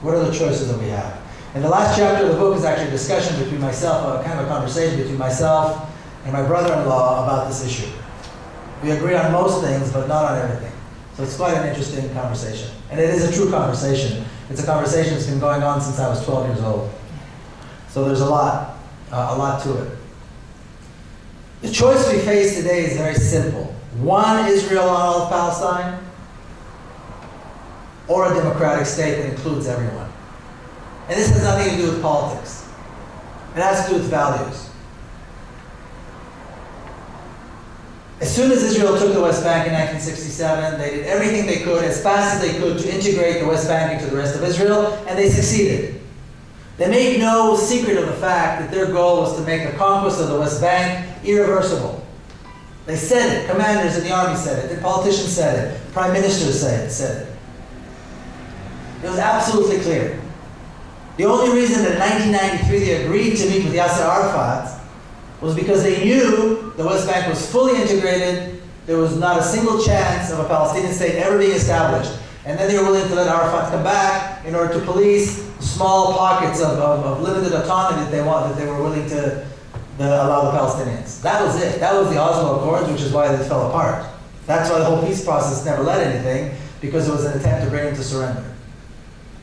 What are the choices that we have? And the last chapter of the book is actually a discussion between myself, kind of a conversation between myself and my brother-in-law about this issue. We agree on most things, but not on everything. So it's quite an interesting conversation. And it is a true conversation. It's a conversation that's been going on since I was 12 years old. So there's a lot to it. The choice we face today is very simple. One, Israel on all of Palestine, or a democratic state that includes everyone. And this has nothing to do with politics. It has to do with values. As soon as Israel took the West Bank in 1967, they did everything they could, as fast as they could, to integrate the West Bank into the rest of Israel, and they succeeded. They made no secret of the fact that their goal was to make the conquest of the West Bank irreversible. They said it. Commanders in the army said it. The politicians said it. Prime ministers said it. It was absolutely clear. The only reason that in 1993 they agreed to meet with Yasser Arafat was because they knew the West Bank was fully integrated, there was not a single chance of a Palestinian state ever being established. And then they were willing to let Arafat come back in order to police small pockets of limited autonomy that they were willing to allow the Palestinians. That was it. That was the Oslo Accords, which is why they fell apart. That's why the whole peace process never led anything, because it was an attempt to bring them to surrender.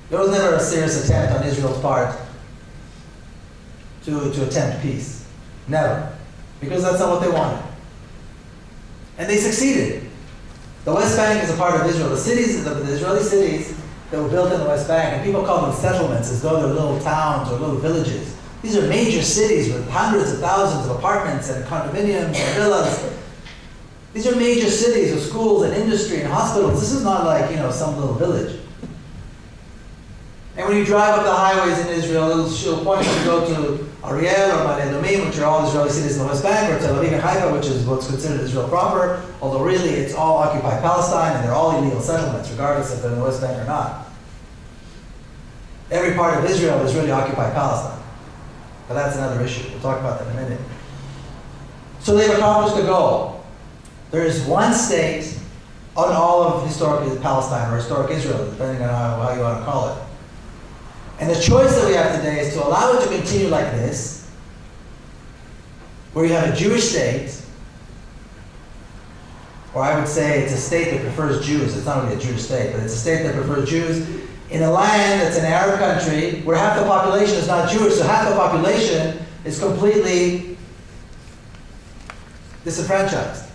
There was never a serious attempt on Israel's part to attempt peace. Never. Because that's not what they wanted. And they succeeded. The West Bank is a part of Israel. The cities, the Israeli cities that were built in the West Bank, and people call them settlements as though they're little towns or little villages. These are major cities with hundreds of thousands of apartments and condominiums and villas. These are major cities with schools and industry and hospitals. This is not like, some little village. And when you drive up the highways in Israel, it'll point you to go to Ariel or Ma'ale Adumim, which are all Israeli cities in the West Bank, or Tel Aviv and Haifa, which is what's considered Israel proper, although really it's all occupied Palestine, and they're all illegal settlements, regardless if they're in the West Bank or not. Every part of Israel is really occupied Palestine. But that's another issue. We'll talk about that in a minute. So they've accomplished the goal. There is one state on all of historic Palestine, or historic Israel, depending on how you want to call it. And the choice that we have today is to allow it to continue like this, where you have a Jewish state, or I would say it's a state that prefers Jews. It's not really a Jewish state, but it's a state that prefers Jews in a land that's an Arab country where half the population is not Jewish, so half the population is completely disenfranchised,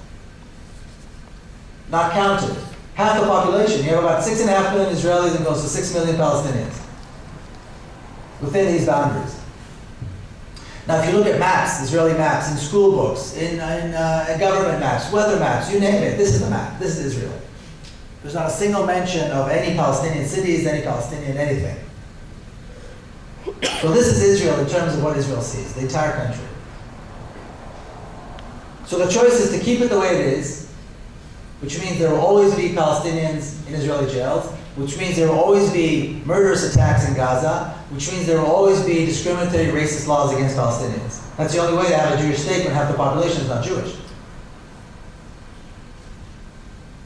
not counted. Half the population. You have about 6.5 million Israelis and close to 6 million Palestinians within these boundaries. Now, if you look at maps, Israeli maps, in school books, in government maps, weather maps, you name it, this is the map. This is Israel. There's not a single mention of any Palestinian cities, any Palestinian anything. So this is Israel in terms of what Israel sees, the entire country. So the choice is to keep it the way it is, which means there will always be Palestinians in Israeli jails, which means there will always be murderous attacks in Gaza, which means there will always be discriminatory racist laws against Palestinians. That's the only way to have a Jewish state when half the population is not Jewish.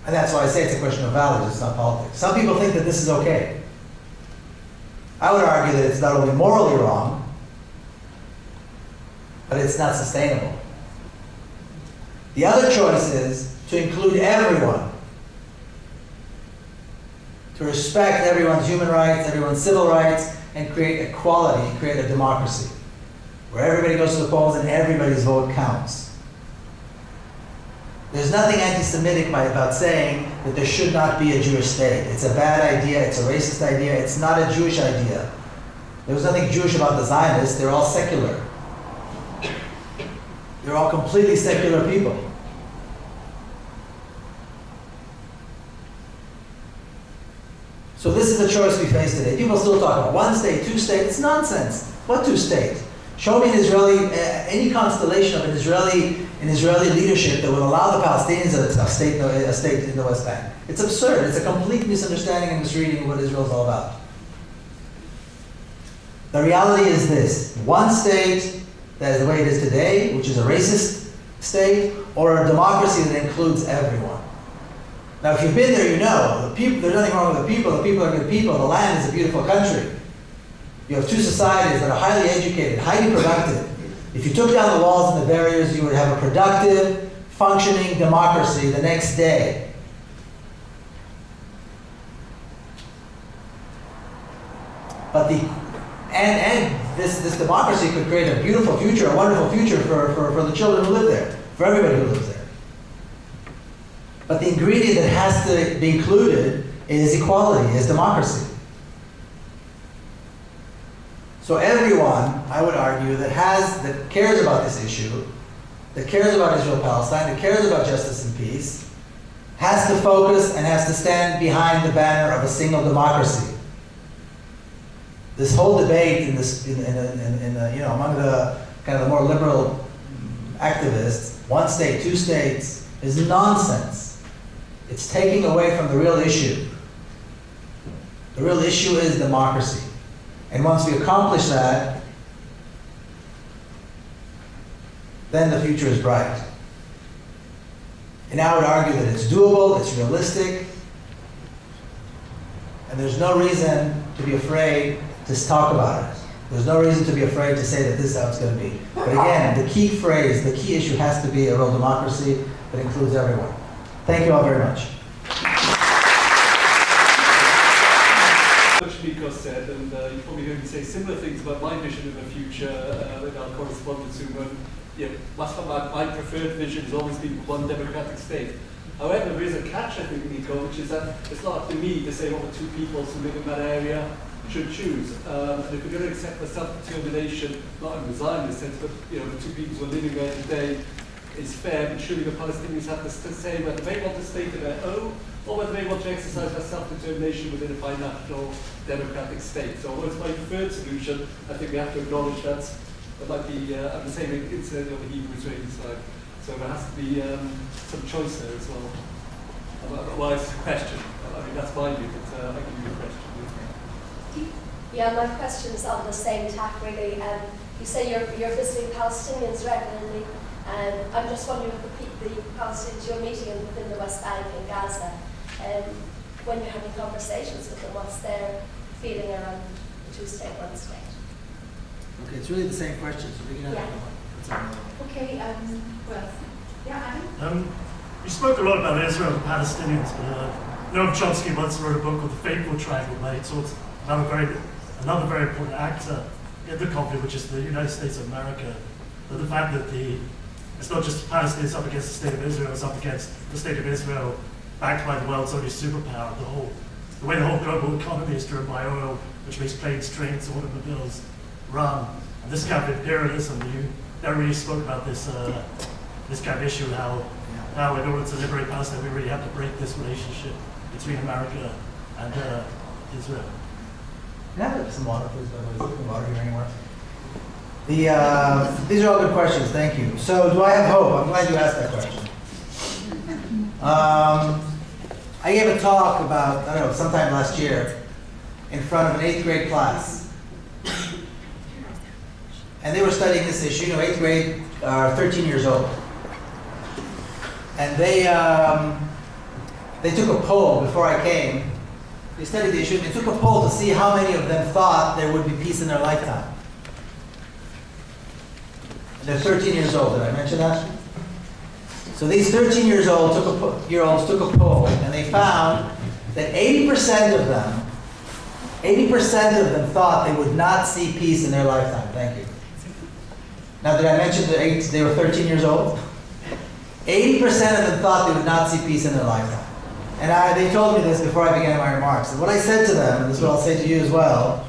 And that's why I say it's a question of values, it's not politics. Some people think that this is okay. I would argue that it's not only morally wrong, but it's not sustainable. The other choice is to include everyone, to respect everyone's human rights, everyone's civil rights, and create equality, create a democracy, where everybody goes to the polls and everybody's vote counts. There's nothing anti-Semitic about saying that there should not be a Jewish state. It's a bad idea, it's a racist idea, it's not a Jewish idea. There was nothing Jewish about the Zionists, they're all secular. They're all completely secular people. So this is the choice we face today. People still talk about one state, two states. It's nonsense. What two states? Show me an Israeli, any constellation of an Israeli leadership that will allow the Palestinians a state in the West Bank. It's absurd. It's a complete misunderstanding and misreading of what Israel is all about. The reality is this: one state that is the way it is today, which is a racist state, or a democracy that includes everyone. Now, if you've been there, you know the people. There's nothing wrong with the people. The people are good people. The land is a beautiful country. You have two societies that are highly educated, highly productive. If you took down the walls and the barriers, you would have a productive, functioning democracy the next day. But this democracy could create a beautiful future, a wonderful future for the children who live there, for everybody who lives there. But the ingredient that has to be included is equality, is democracy. So everyone, I would argue, that cares about this issue, that cares about Israel-Palestine, that cares about justice and peace, has to focus and has to stand behind the banner of a single democracy. This whole debate among the kind of the more liberal activists, one state, two states, is nonsense. It's taking away from the real issue. The real issue is democracy. And once we accomplish that, then the future is bright. And I would argue that it's doable, it's realistic, and there's no reason to be afraid to talk about it. There's no reason to be afraid to say that this is how it's going to be. But again, the key phrase, the key issue has to be a real democracy that includes everyone. Thank you all very much. Miko said, and you probably heard me say similar things about my vision of the future in our correspondence room. My preferred vision has always been one democratic state. However, there is a catch, I think, Miko, which is that it's not up to me to say what the two peoples who live in that area should choose. And if we're going to accept the self-determination, not in the Zionist sense, but the two peoples who are living there today, is fair, but surely the Palestinians have to say whether they want a state of their own or whether they want to exercise their self-determination within a binational democratic state. So it's my preferred solution. I think we have to acknowledge that there might be, I'm the same incident on the Hebrew-Israeli side. So there has to be some choice there as well. Well, it's a question. I mean, that's my view, but I can give you a question. Yeah, my question is on the same tack, really. You say you're visiting Palestinians regularly. I'm just wondering if the Palestinians you're meeting within the West Bank and Gaza, when you're having conversations with them, what's their feeling around the two-state, one state? Okay, it's really the same question, so we can have Okay, well, yeah, Adam? You spoke a lot about Israel and Palestinians, but Noam Chomsky once wrote a book called The Fateful Triangle, where he talks about another very important actor in the conflict, which is the United States of America. But the fact that it's not just Palestinians up against the state of Israel, it's up against the state of Israel backed by the world's only superpower. The way the whole global economy is driven by oil, which makes planes, trains, automobiles run. And this kind of imperialism, you never really spoke about this kind of issue, how in order to liberate Palestine, we really have to break this relationship between America and Israel. Can I have some water, please? By the way, is there water here anywhere? These are all good questions, thank you. So do I have hope? I'm glad you asked that question. I gave a talk about, I don't know, sometime last year in front of an 8th grade class. And they were studying this issue. You know, 8th grade are 13 years old. And they took a poll before I came. They studied the issue, and they took a poll to see how many of them thought there would be peace in their lifetime. And they're 13 years old, did I mention that? So these 13 years old took a poll, and they found that 80% of them thought they would not see peace in their lifetime. Thank you. Now, did I mention that they were 13 years old? 80% of them thought they would not see peace in their lifetime. And they told me this before I began my remarks. And what I said to them, and this is what I'll say to you as well,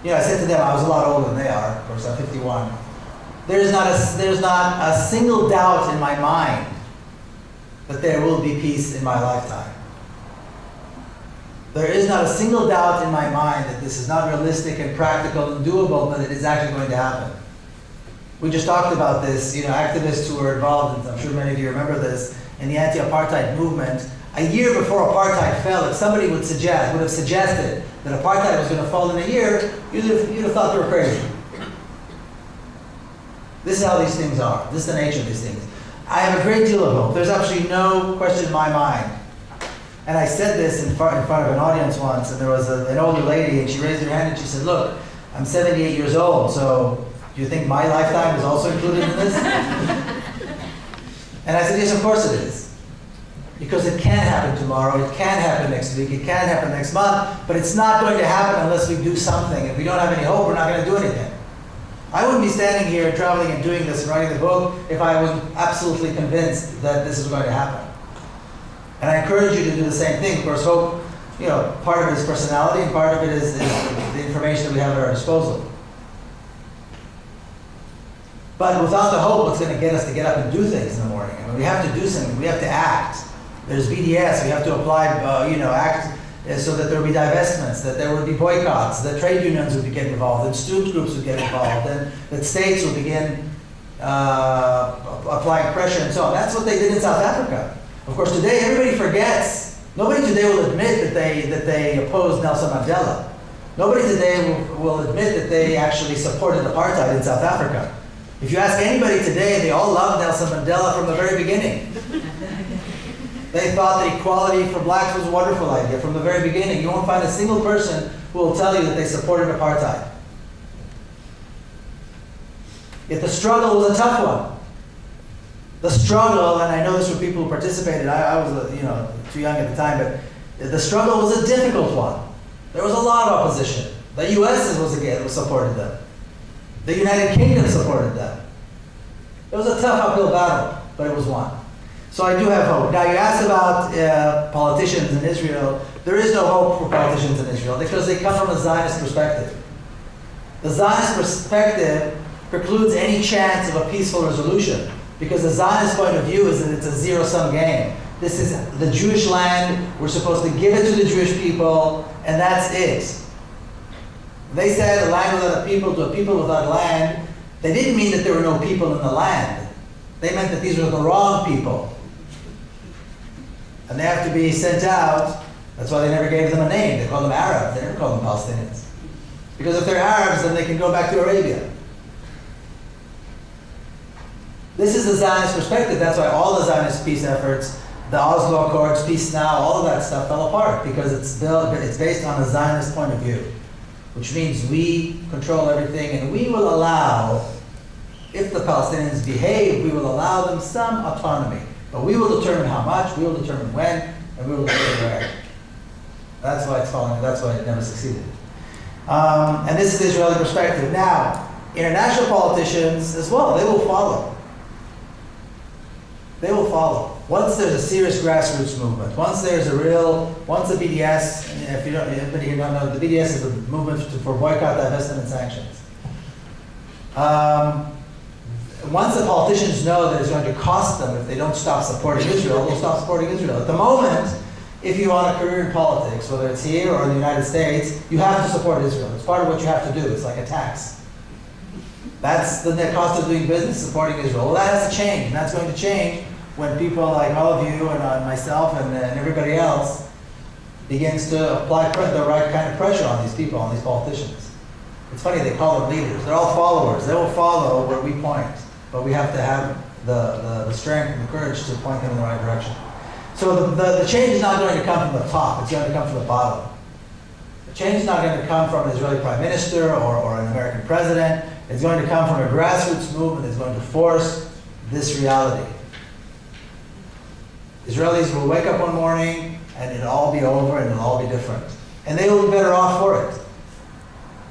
you know, I said to them, I was a lot older than they are. Of course, I'm 51. There's not a single doubt in my mind that there will be peace in my lifetime. There is not a single doubt in my mind that this is not realistic and practical and doable, but it is actually going to happen. We just talked about this, you know, activists who were involved, and I'm sure many of you remember this, in the anti-apartheid movement. A year before apartheid fell, if somebody would have suggested that apartheid was going to fall in a year, you'd have thought they were crazy. This is how these things are. This is the nature of these things. I have a great deal of hope. There's absolutely no question in my mind. And I said this in front of an audience once, and there was an older lady, and she raised her hand and she said, look, I'm 78 years old, so do you think my lifetime is also included in this? And I said, yes, of course it is. Because it can happen tomorrow, it can happen next week, it can happen next month, but it's not going to happen unless we do something. If we don't have any hope, we're not going to do anything. I wouldn't be standing here traveling and doing this and writing the book if I wasn't absolutely convinced that this is going to happen. And I encourage you to do the same thing. Of course, hope, you know, part of it is personality, and part of it is the information that we have at our disposal. But without the hope, what's going to get us to get up and do things in the morning? I mean, we have to do something. We have to act. There's BDS. We have to apply, act so that there will be divestments, that there would be boycotts, that trade unions would get involved, that student groups would get involved, and that states would begin applying pressure and so on. That's what they did in South Africa. Of course, today everybody forgets. Nobody today will admit that they opposed Nelson Mandela. Nobody today will admit that they actually supported apartheid in South Africa. If you ask anybody today, they all loved Nelson Mandela from the very beginning. They thought that equality for blacks was a wonderful idea from the very beginning. You won't find a single person who will tell you that they supported apartheid. Yet the struggle was a tough one. The struggle, and I know this from people who participated, I was too young at the time, but the struggle was a difficult one. There was a lot of opposition. The US supported them. The United Kingdom supported them. It was a tough uphill battle, but it was won. So I do have hope. Now you asked about politicians in Israel. There is no hope for politicians in Israel because they come from a Zionist perspective. The Zionist perspective precludes any chance of a peaceful resolution because the Zionist point of view is that it's a zero-sum game. This is the Jewish land. We're supposed to give it to the Jewish people, and that's it. They said a land without a people to a people without land. They didn't mean that there were no people in the land. They meant that these were the wrong people. And they have to be sent out. That's why they never gave them a name. They called them Arabs. They never called them Palestinians. Because if they're Arabs, then they can go back to Arabia. This is the Zionist perspective. That's why all the Zionist peace efforts, the Oslo Accords, Peace Now, all of that stuff fell apart because it's based on a Zionist point of view, which means we control everything and we will allow, if the Palestinians behave, we will allow them some autonomy. But we will determine how much, we will determine when, and we will determine where. That's why it's falling, that's why it never succeeded. And this is the Israeli perspective. Now, international politicians as well, they will follow. They will follow. Once there's a serious grassroots movement, once the BDS, and if anybody here don't know, the BDS is the movement for boycott, divestment, and sanctions. Once the politicians know that it's going to cost them if they don't stop supporting Israel, they'll stop supporting Israel. At the moment, if you want a career in politics, whether it's here or in the United States, you have to support Israel. It's part of what you have to do. It's like a tax. That's the net cost of doing business supporting Israel. Well, that has to change, and that's going to change when people like all of you and myself and everybody else begins to apply the right kind of pressure on these people, on these politicians. It's funny, they call them leaders. They're all followers. They will follow where we point, but we have to have the strength and the courage to point them in the right direction. So the change is not going to come from the top, it's going to come from the bottom. The change is not going to come from an Israeli prime minister or an American president. It's going to come from a grassroots movement that's going to force this reality. Israelis will wake up one morning and it'll all be over and it'll all be different. And they will be better off for it.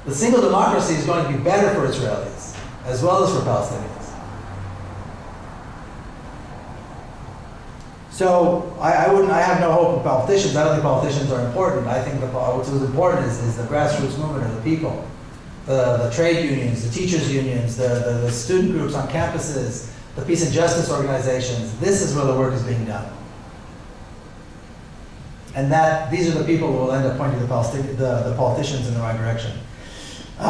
The single democracy is going to be better for Israelis as well as for Palestinians. So I have no hope of politicians. I don't think politicians are important. I think what's important is the grassroots movement of the people. The trade unions, the teachers unions, the student groups on campuses, the peace and justice organizations. This is where the work is being done. And these are the people who will end up pointing the politicians in the right direction. The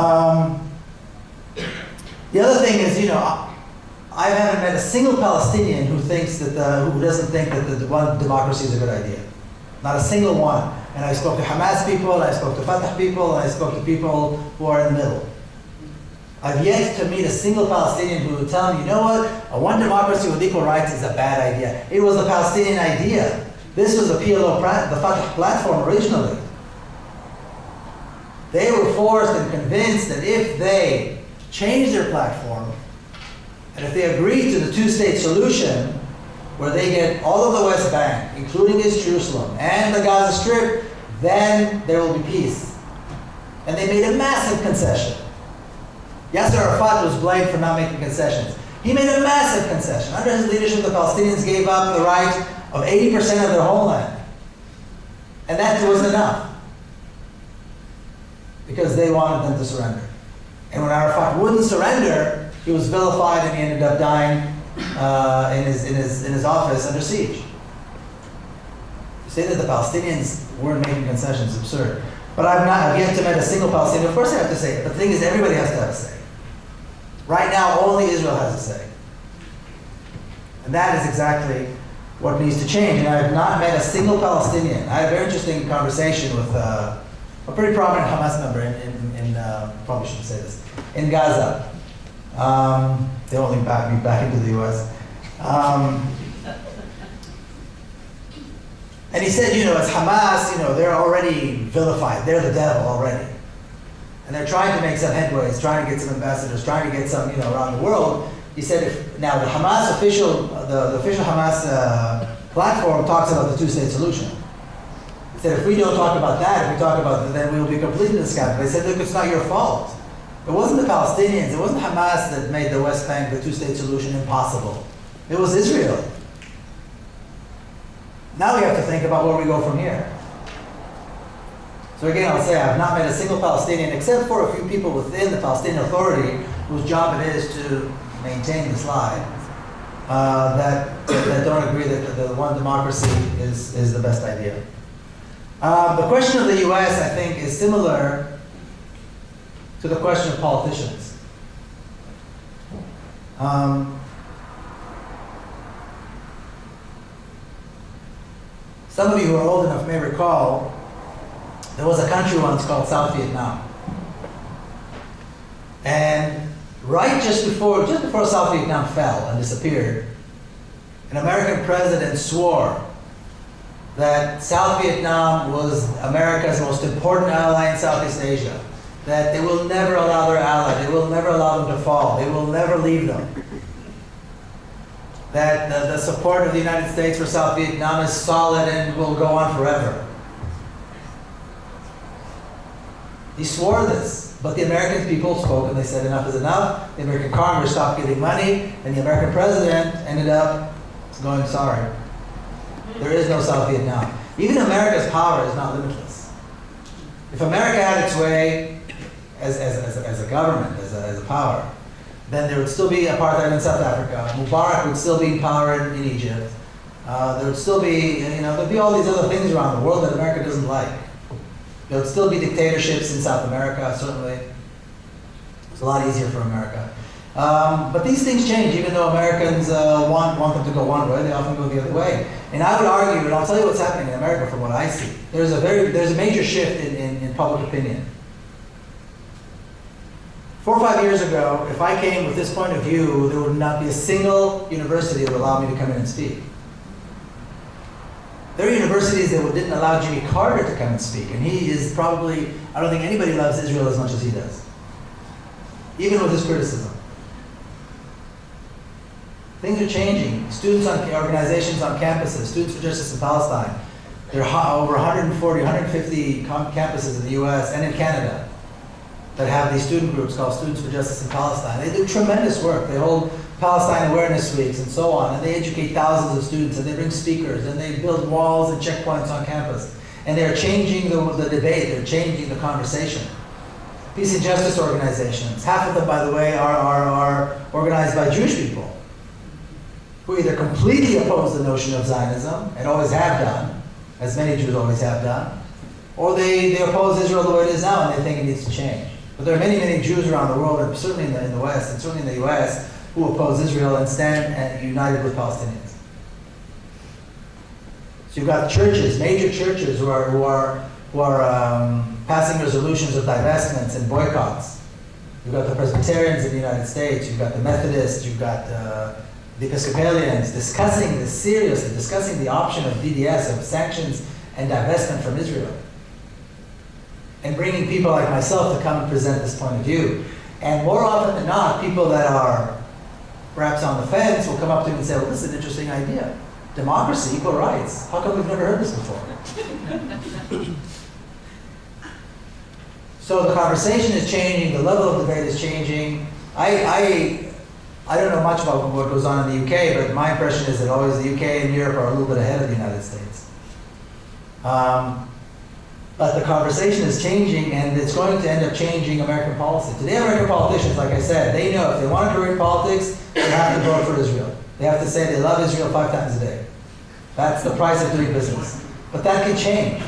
other thing is, I haven't met a single Palestinian who doesn't think that the one democracy is a good idea. Not a single one. And I spoke to Hamas people, and I spoke to Fatah people, and I spoke to people who are in the middle. I've yet to meet a single Palestinian who would tell me, you know what, a one democracy with equal rights is a bad idea. It was the Palestinian idea. This was the PLO, the Fatah platform originally. They were forced and convinced that if they changed their platform, and if they agreed to the two-state solution, where they get all of the West Bank, including East Jerusalem, and the Gaza Strip, then there will be peace. And they made a massive concession. Yasser Arafat was blamed for not making concessions. He made a massive concession. Under his leadership, the Palestinians gave up the right of 80% of their homeland. And that wasn't enough, because they wanted them to surrender. And when Arafat wouldn't surrender, he was vilified and he ended up dying in his office under siege. To say that the Palestinians weren't making concessions is absurd. But I've yet to meet a single Palestinian. Of course I have to say it, but the thing is, everybody has to have a say. Right now, only Israel has a say. And that is exactly what needs to change. And I have not met a single Palestinian. I had a very interesting conversation with a pretty prominent Hamas member probably shouldn't say this, in Gaza. They only back me back into the US. And he said, as Hamas, they're already vilified. They're the devil already. And they're trying to make some headways, trying to get some ambassadors, trying to get some, around the world. He said, now the Hamas official Hamas platform talks about the two-state solution. He said, if we don't talk about that, if we talk about it, then we will be completely discounted. They said, look, it's not your fault. It wasn't the Palestinians, it wasn't Hamas that made the West Bank, the two-state solution, impossible. It was Israel. Now we have to think about where we go from here. So again, I'll say I've not met a single Palestinian, except for a few people within the Palestinian Authority, whose job it is to maintain this lie, that don't agree that the one democracy is the best idea. The question of the US, I think, is similar to the question of politicians. Some of you who are old enough may recall there was a country once called South Vietnam. And just before South Vietnam fell and disappeared, an American president swore that South Vietnam was America's most important ally in Southeast Asia, that they will never allow their ally, they will never allow them to fall, they will never leave them. That the support of the United States for South Vietnam is solid and will go on forever. He swore this, but the American people spoke and they said enough is enough. The American Congress stopped giving money, and the American president ended up going, sorry. There is no South Vietnam. Even America's power is not limitless. If America had its way as a government, as a power, then there would still be apartheid in South Africa. Mubarak would still be in power in Egypt. There would still be, there'd be all these other things around the world that America doesn't like. There would still be dictatorships in South America, certainly. It's a lot easier for America. But these things change, even though Americans want them to go one way, they often go the other way. And I would argue, and I'll tell you what's happening in America from what I see. There's a major shift in public opinion. 4 or 5 years ago, if I came with this point of view, there would not be a single university that would allow me to come in and speak. There are universities that didn't allow Jimmy Carter to come and speak, and he is probably, I don't think anybody loves Israel as much as he does, even with his criticism. Things are changing. Students on organizations on campuses, Students for Justice in Palestine. There are over 140, 150 campuses in the US and in Canada that have these student groups called Students for Justice in Palestine. They do tremendous work. They hold Palestine Awareness Weeks and so on, and they educate thousands of students, and they bring speakers, and they build walls and checkpoints on campus. And they're changing the debate, they're changing the conversation. Peace and justice organizations, half of them, by the way, are organized by Jewish people, who either completely oppose the notion of Zionism, and always have done, as many Jews always have done, or they oppose Israel the way it is now, and they think it needs to change. But there are many, many Jews around the world, and certainly in the West, and certainly in the US, who oppose Israel and stand united with Palestinians. So you've got churches, major churches, who are passing resolutions of divestments and boycotts. You've got the Presbyterians in the United States, you've got the Methodists, you've got the Episcopalians discussing this seriously, discussing the option of DDS, of sanctions and divestment from Israel. And bringing people like myself to come and present this point of view. And more often than not, people that are perhaps on the fence will come up to me and say, well, this is an interesting idea. Democracy, equal rights. How come we've never heard this before? So the conversation is changing, the level of debate is changing. I don't know much about what goes on in the UK, but my impression is that always the UK and Europe are a little bit ahead of the United States. But the conversation is changing, and it's going to end up changing American policy. Today, American politicians, like I said, they know if they want a career in politics, they have to vote for Israel. They have to say they love Israel 5 times a day. That's the price of doing business. But that can change.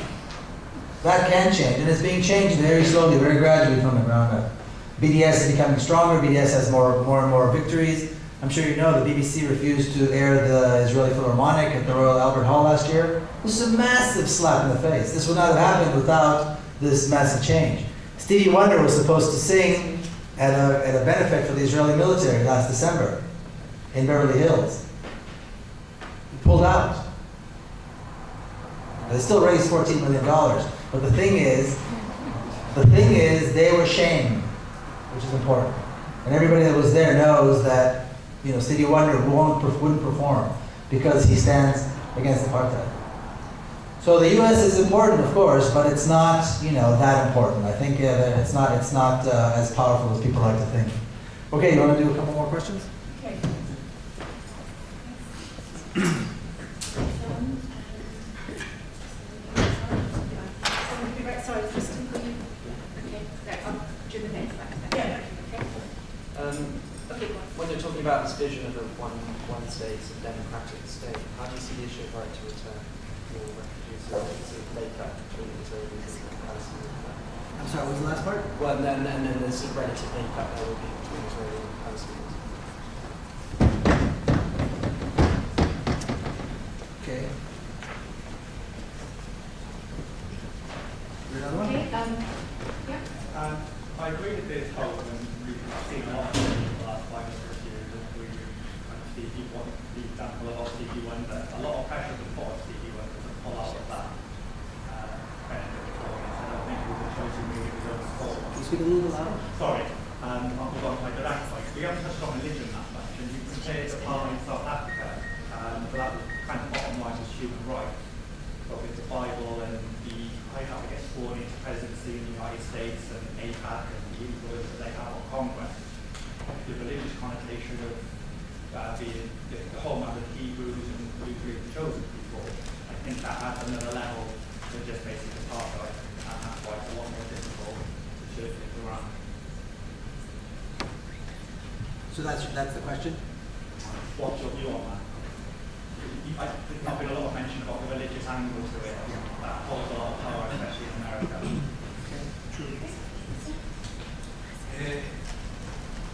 That can change, and it's being changed very slowly, very gradually from the ground up. BDS is becoming stronger. BDS has more and more victories. I'm sure you know the BBC refused to air the Israeli Philharmonic at the Royal Albert Hall last year. This is a massive slap in the face. This would not have happened without this massive change. Stevie Wonder was supposed to sing at a benefit for the Israeli military last December in Beverly Hills. He pulled out. They still raised $14 million. But the thing is, they were shamed, which is important. And everybody that was there knows that, Stevie Wonder wouldn't perform because he stands against apartheid. So the U.S. is important, of course, but it's not, that important. I think that it's not as powerful as people like to think. Okay, you want to do a couple more questions? Okay. Sorry, Kristen, will you? Okay, right, I'll do the next slide. Yeah. Okay. When you're talking about this vision of a one state, a democratic state, how do you see the issue of right to return for refugees who are make up between Israelis and Palestinians? I'm sorry, what was the last part? Well, and then there's a relative make up there will be between Israelis and Palestinians. Okay. Another one? Okay, yeah. I agree with this whole, and we've seen a lot of it in the last 5 or 6 years, and we kind of see the example of Stevie Wonder. A lot of pressure to put on Stevie Wonder to pull out of that pressure performance, and I think it was a choice he made of his own fault. Can you speak a little bit louder? Sorry, I'll move on to my direct point. We haven't touched on religion that much, and you compare it to Parliament in South Africa, but that was kind of bottom line was human rights. But with the Bible and the, I guess, sworn into presidency in the United States and AIPAC and the influence that they have on Congress, the religious connotation of being the homeland of Hebrews and Lutheran chosen people, I think that adds another level than just basically apartheid, and that's why it's a lot more difficult to shift it around. So that's the question? What's your view on that? There's not been a lot of mention about the religious angle to it. That holds a lot of power, especially in America.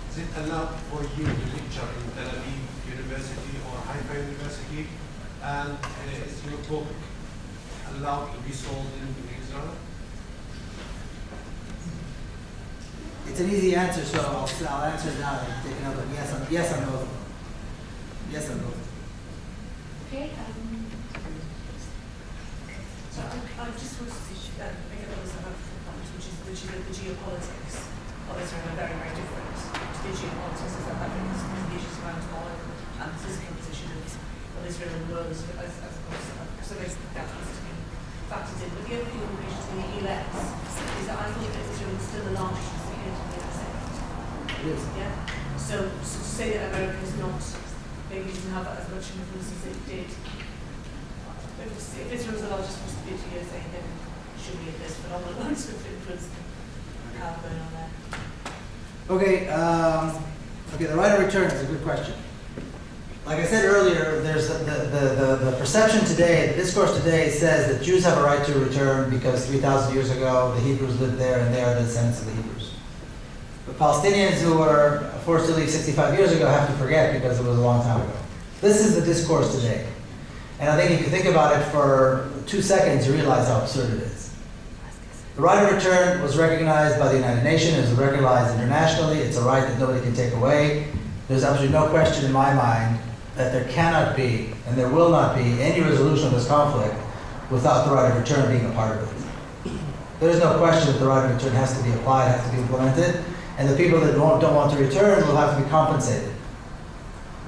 Is it allowed up for you to lecture in Tel Aviv University or Haifa University, and is your book allowed to be sold in Israel? It's an easy answer, so I'll answer it now and take another. Yes, on both of them. Yes, on both of them. Okay. So I just wanted to make a little point, which is that the geopolitics of Israel are very, very different to the geopolitics of South Africa, because the issues around oil and the physical position of Israel in the world as opposed to South Africa. So basically that has to be factored in. But the other thing in relation to the US is that I think that Israel is still the largest recipient of the USA. Yes. Yeah. So to say that America is not, maybe doesn't have as much influence as it did. If Israel is the largest recipient of the USA, then should be at this phenomenal amount of influence going on there. Okay, okay, the right of return is a good question. Like I said earlier, there's the perception today, the discourse today says that Jews have a right to return because 3,000 years ago the Hebrews lived there and they are the descendants of the Hebrews. But Palestinians who were forced to leave 65 years ago have to forget because it was a long time ago. This is the discourse today. And I think if you think about it for 2 seconds, you realize how absurd it is. The right of return was recognized by the United Nations, it was recognized internationally, it's a right that nobody can take away. There's absolutely no question in my mind that there cannot be, and there will not be, any resolution of this conflict without the right of return being a part of it. There is no question that the right of return has to be applied, has to be implemented, and the people that don't want to return will have to be compensated.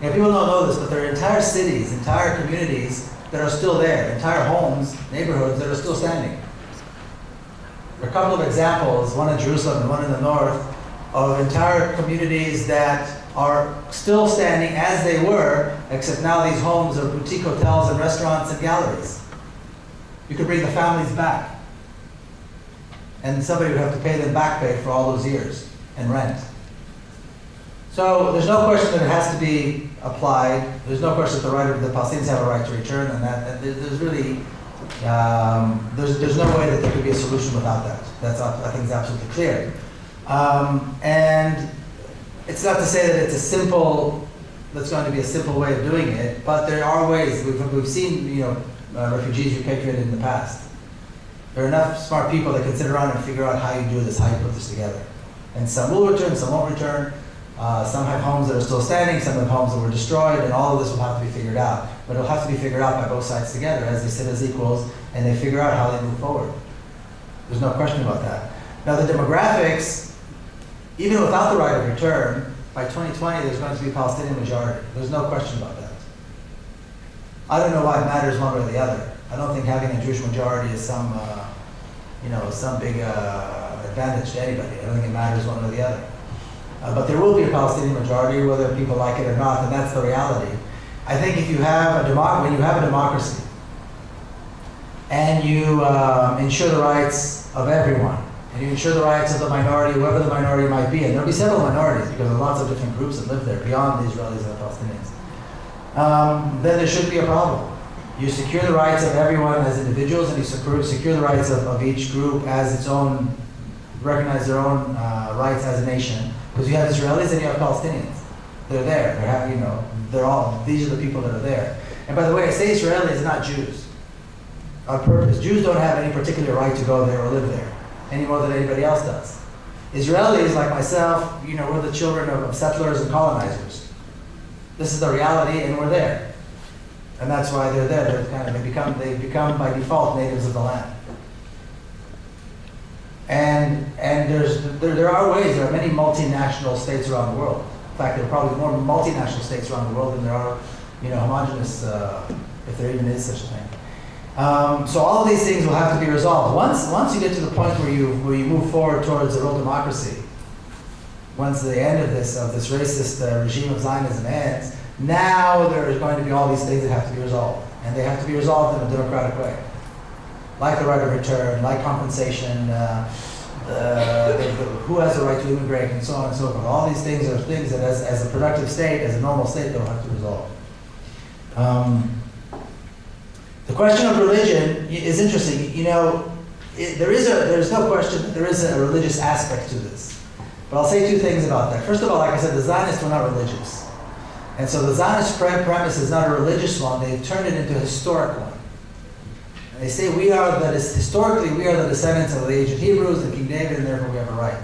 You know, people don't know this, but there are entire cities, entire communities that are still there, entire homes, neighborhoods that are still standing. There are a couple of examples, one in Jerusalem and one in the north, of entire communities that are still standing as they were, except now these homes are boutique hotels and restaurants and galleries. You could bring the families back. And somebody would have to pay them back pay for all those years and rent. So there's no question that it has to be applied. There's no question that the Palestinians have a right to return, and that there's really there's no way that there could be a solution without that. I think it's absolutely clear. And it's not to say that that's going to be a simple way of doing it, but there are ways. We've seen refugees repatriated in the past. There are enough smart people that can sit around and figure out how you do this, how you put this together. And some will return, some won't return. Some have homes that are still standing, some have homes that were destroyed, and all of this will have to be figured out. But it'll have to be figured out by both sides together as they sit as equals and they figure out how they move forward. There's no question about that. Now the demographics, even without the right of return, by 2020 there's going to be a Palestinian majority. There's no question about that. I don't know why it matters one way or the other. I don't think having a Jewish majority is some big advantage to anybody. I don't think it matters one way or the other. But there will be a Palestinian majority, whether people like it or not, and that's the reality. I think if you have when you have a democracy, and you ensure the rights of everyone, and you ensure the rights of the minority, whoever the minority might be, and there'll be several minorities because there are lots of different groups that live there beyond the Israelis and the Palestinians, then there shouldn't be a problem. You secure the rights of everyone as individuals, and you secure the rights of each group as its own, recognize their own rights as a nation. Because you have Israelis and you have Palestinians. They're there. These are the people that are there. And by the way, I say Israelis, not Jews. On purpose. Jews don't have any particular right to go there or live there, any more than anybody else does. Israelis, like myself, we're the children of settlers and colonizers. This is the reality, and we're there. And that's why they're there. They become by default natives of the land. And there are ways. There are many multinational states around the world. In fact, there are probably more multinational states around the world than there are, homogenous, if there even is such a thing. So all of these things will have to be resolved. Once you get to the point where you move forward towards a real democracy, once the end of this racist regime of Zionism ends, now there is going to be all these things that have to be resolved, and they have to be resolved in a democratic way. Like the right of return, like compensation, who has the right to immigrate, and so on and so forth. All these things are things that as a productive state, as a normal state, they'll have to resolve. The question of religion is interesting. There's no question that there is a religious aspect to this. But I'll say two things about that. First of all, like I said, the Zionists were not religious. And so the Zionist premise is not a religious one. They've turned it into a historic one. And they say historically we are the descendants of the ancient Hebrews and King David, and therefore we have a right.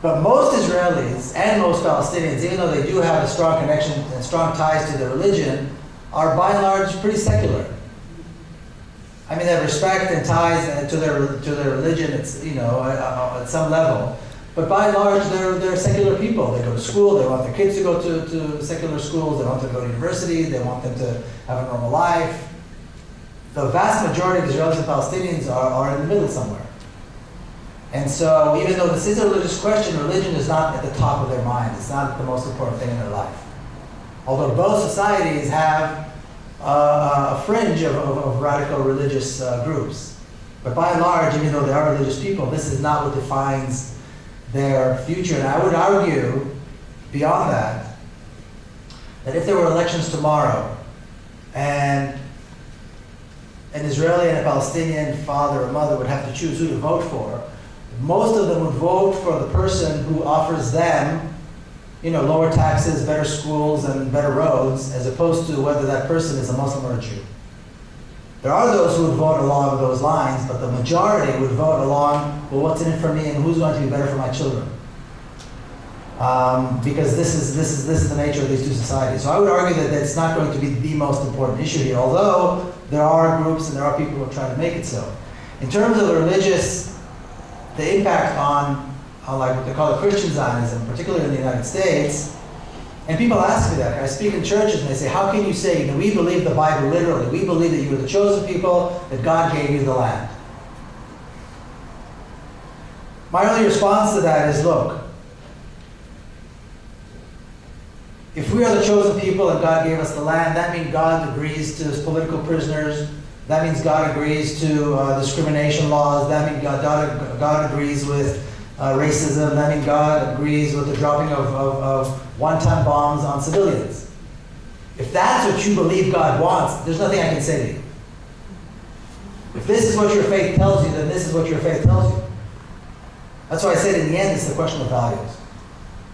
But most Israelis and most Palestinians, even though they do have a strong connection and strong ties to their religion, are by and large pretty secular. I mean, they have respect and ties to their religion. It's at some level. But by and large, they're secular people. They go to school. They want their kids to go to secular schools. They want them to go to university. They want them to have a normal life. The vast majority of Israelis and Palestinians are in the middle somewhere. And so even though this is a religious question, religion is not at the top of their mind. It's not the most important thing in their life. Although both societies have a fringe of radical religious groups. But by and large, even though they are religious people, this is not what defines their future. And I would argue, beyond that if there were elections tomorrow, and an Israeli and a Palestinian father or mother would have to choose who to vote for, most of them would vote for the person who offers them, lower taxes, better schools, and better roads, as opposed to whether that person is a Muslim or a Jew. There are those who would vote along those lines, but the majority would vote along, well, what's in it for me and who's going to be better for my children? Because this is the nature of these two societies. So I would argue that it's not going to be the most important issue here, although there are groups and there are people who are trying to make it so. In terms of the impact on like what they call Christian Zionism, particularly in the United States, and people ask me that. I speak in churches and they say, how can you say, we believe the Bible literally. We believe that you were the chosen people, that God gave you the land. My only response to that is, look, if we are the chosen people and God gave us the land, that means God agrees to political prisoners. That means God agrees to discrimination laws. That means God agrees with racism. That means God agrees with the dropping of one-ton bombs on civilians. If that's what you believe God wants, there's nothing I can say to you. If this is what your faith tells you, then this is what your faith tells you. That's why I said in the end, it's the question of values.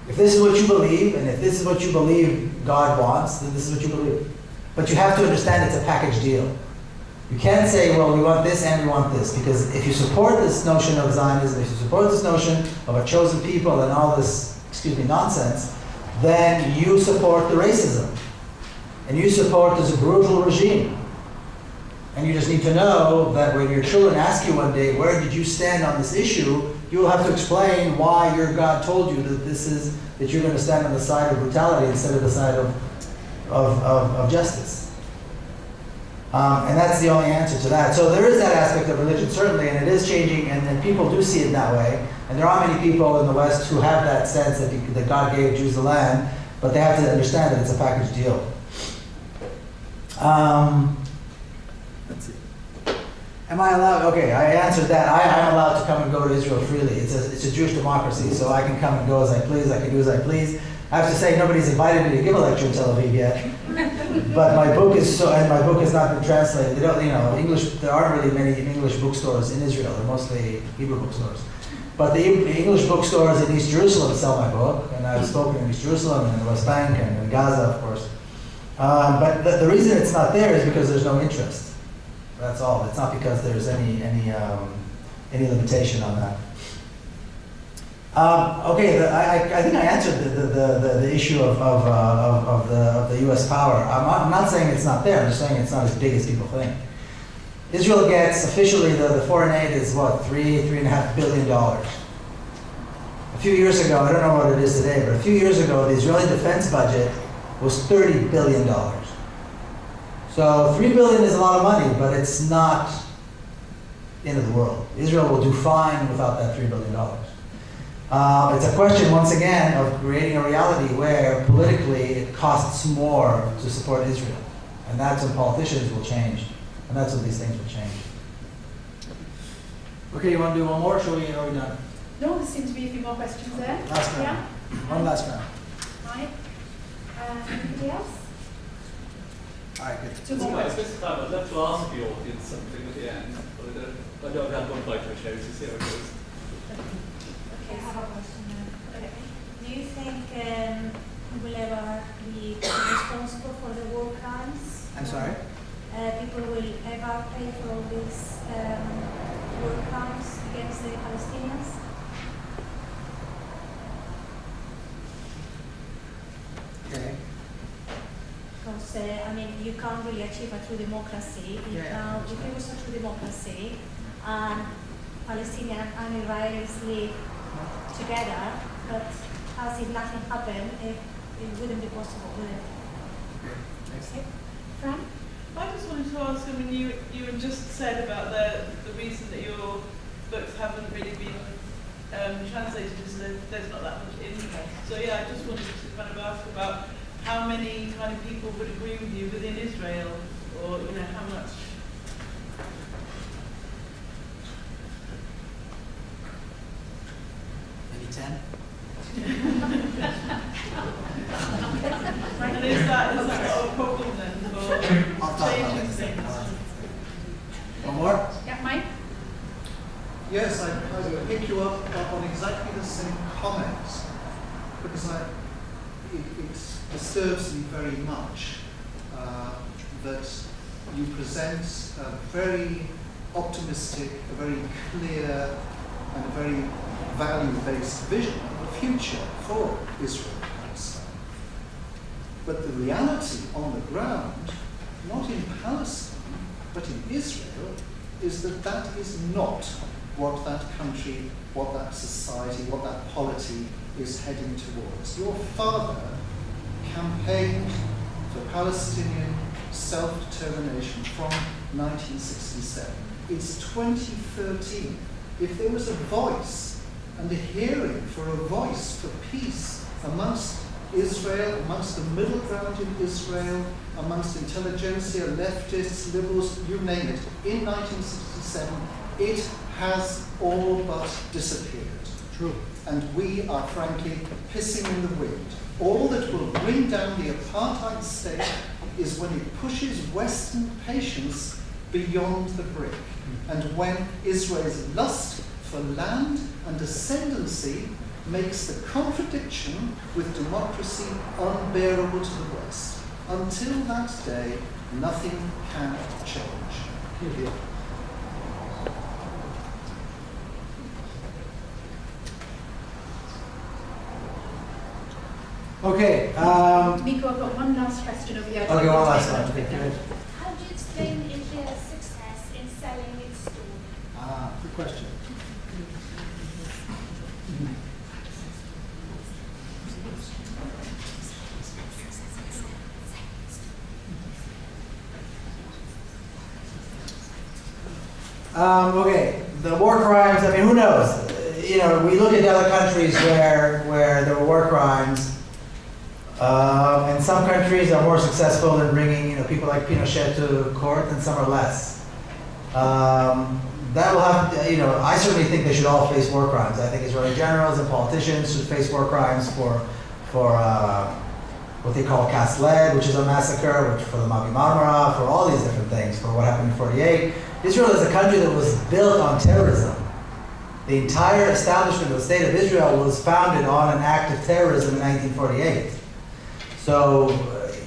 If this is what you believe, and if this is what you believe God wants, then this is what you believe. But you have to understand it's a package deal. You can't say, well, we want this and we want this, because if you support this notion of Zionism, if you support this notion of a chosen people and all this, nonsense, then you support the racism. And you support this brutal regime. And you just need to know that when your children ask you one day, where did you stand on this issue, you will have to explain why your God told you that you're going to stand on the side of brutality instead of the side of justice. And that's the only answer to that. So there is that aspect of religion, certainly, and it is changing, and people do see it that way. And there are many people in the West who have that sense that God gave Jews the land, but they have to understand that it's a package deal. Let's see. Am I allowed? Okay, I answered that. I'm allowed to come and go to Israel freely. It's a Jewish democracy, so I can come and go as I please. I can do as I please. I have to say, nobody's invited me to give a lecture in Tel Aviv yet. But my book has not been translated. English. There aren't really many English bookstores in Israel. They're mostly Hebrew bookstores. But the English bookstores in East Jerusalem sell my book, and I've spoken in East Jerusalem and in the West Bank and in Gaza, of course. But the reason it's not there is because there's no interest. That's all. It's not because there's any limitation on that. Okay, I think I answered the issue of the U.S. power. I'm not saying it's not there. I'm just saying it's not as big as people think. Israel gets officially the foreign aid is what, $3.5 billion. A few years ago, I don't know what it is today, but a few years ago, the Israeli defense budget was $30 billion. So $3 billion is a lot of money, but it's not the end of the world. Israel will do fine without that $3 billion. It's a question, once again, of creating a reality where politically it costs more to support Israel. And that's when politicians will change. And that's when these things will change. Okay, you want to do one more, or are we done? No, there seem to be a few more questions there. Last round. Yeah. One last round. Right. Anybody else? All right, good. Two more At questions. this time, I'd love to ask the audience something at the end, but I don't have one bite to show, so see how it goes. I have a question now. Okay. Do you think will ever be responsible for the war crimes? I'm sorry? People will ever pay for all these war crimes against the Palestinians? Okay. Because, I mean, you can't really achieve a true democracy. Yeah. If it was a true democracy and Palestinian and Israelis live together, but as if nothing happened, it wouldn't be possible, would it? Okay. Next. Fran? I just wanted to ask, I mean, you had just said about the reason that your books haven't really been translated is that there's not that much interest. So yeah, I just wanted to kind of ask about how many kind of people would agree with you within Israel, or you know, how much. Maybe 10? And is that not a problem then for I'll talk about changing it. things? One more? Yeah, Mike? Yes, I would pick you up on exactly the same comments, because it disturbs me very much that you present a very optimistic, a very clear, and a very value-based vision of the future for Israel and Palestine. But the reality on the ground, not in Palestine, but in Israel, is that that is not what that country, what that society, what that polity is heading towards. Your father campaigned for Palestinian self-determination from 1967. It's 2013. If there was a voice and a hearing for a voice for peace amongst Israel, amongst the middle ground in Israel, amongst intelligentsia, leftists, liberals, you name it, in 1967, it has all but disappeared. True. And we are frankly pissing in the wind. All that will bring down the apartheid state is when it pushes Western patience beyond the brink. And when Israel's lust for land and ascendancy makes the contradiction with democracy unbearable to the West. Until that day, nothing can change. Okay. Miko, I've got one last question over here. Okay, one last one. Okay, good. How do you explain India's success in selling its stone? Good question. Okay, the war crimes, I mean, who knows? You know, we look at the other countries where there were war crimes, and some countries are more successful in bringing, you know, people like Pinochet to court, and some are less. That will have, you know, I certainly think they should all face war crimes. I think Israeli generals and politicians should face war crimes for what they call Cast Lead, which is a massacre, which for the Mavi Marmara, for all these different things, for what happened in 48. Israel is a country that was built on terrorism. The entire establishment of the State of Israel was founded on an act of terrorism in 1948. So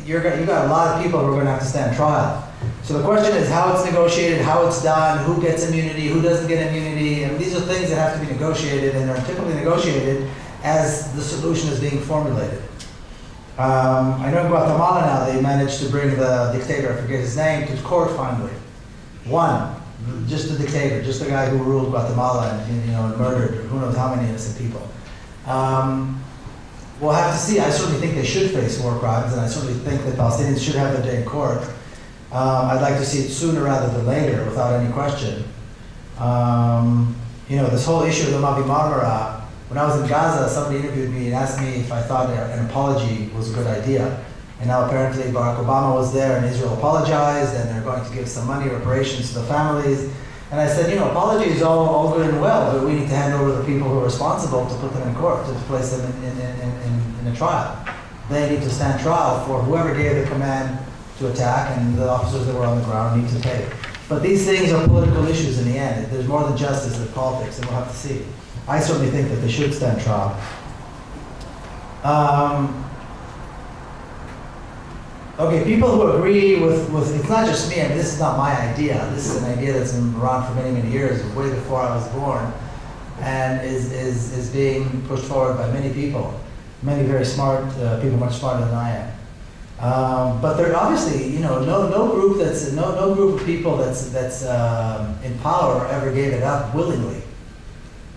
you've got a lot of people who are going to have to stand trial. So the question is how it's negotiated, how it's done, who gets immunity, who doesn't get immunity, and these are things that have to be negotiated, and they're typically negotiated as the solution is being formulated. I know in Guatemala now they managed to bring the dictator, I forget his name, to court finally. One, just the dictator, just the guy who ruled Guatemala and, you know, and murdered who knows how many innocent people. We'll have to see. I certainly think they should face war crimes, and I certainly think that Palestinians should have their day in court. I'd like to see it sooner rather than later, without any question. You know, this whole issue of the Mavi Marmara, when I was in Gaza, somebody interviewed me and asked me if I thought an apology was a good idea. And now apparently Barack Obama was there and Israel apologized, and they're going to give some money, reparations to the families. And I said, you know, apology is all good and well, but we need to hand over the people who are responsible to put them in court, to place them in a trial. They need to stand trial for whoever gave the command to attack, and the officers that were on the ground need to pay. But these things are political issues in the end. There's more than justice, there's politics, and we'll have to see. I certainly think that they should stand trial. Okay, people who agree with, it's not just me, I mean, this is not my idea. This is an idea that's been around for many, many years, way before I was born, and is being pushed forward by many people, many very smart people, much smarter than I am. But there obviously, you know, no group of people that's in power ever gave it up willingly.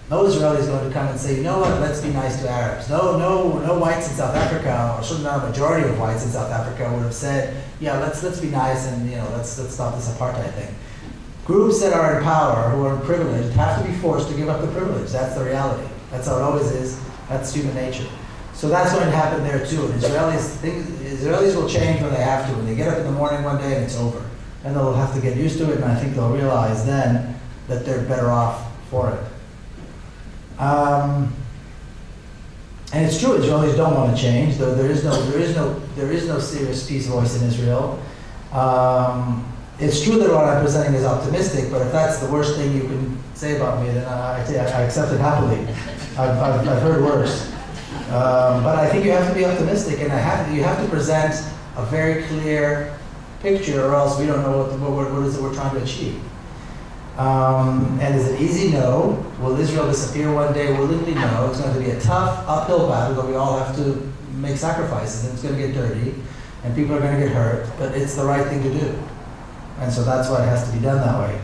No Israeli is going to come and say, you know what, let's be nice to Arabs. No whites in South Africa, or certainly not a majority of whites in South Africa, would have said, yeah, let's be nice and, you know, let's stop this apartheid thing. Groups that are in power, who are privileged, have to be forced to give up the privilege. That's the reality. That's how it always is. That's human nature. So that's going to happen there too. And Israelis will change when they have to. When they get up in the morning one day and it's over. And they'll have to get used to it, and I think they'll realize then that they're better off for it. And it's true, Israelis don't want to change, though there is no serious peace voice in Israel. It's true that what I'm presenting is optimistic, but if that's the worst thing you can say about me, then I accept it happily. I've heard worse. But I think you have to be optimistic, and you have to present a very clear picture, or else we don't know what is it we're trying to achieve. And is it easy? No. Will Israel disappear one day? Willingly? No. It's going to be a tough uphill battle, but we all have to make sacrifices, and it's going to get dirty, and people are going to get hurt, but it's the right thing to do. And so that's why it has to be done that way.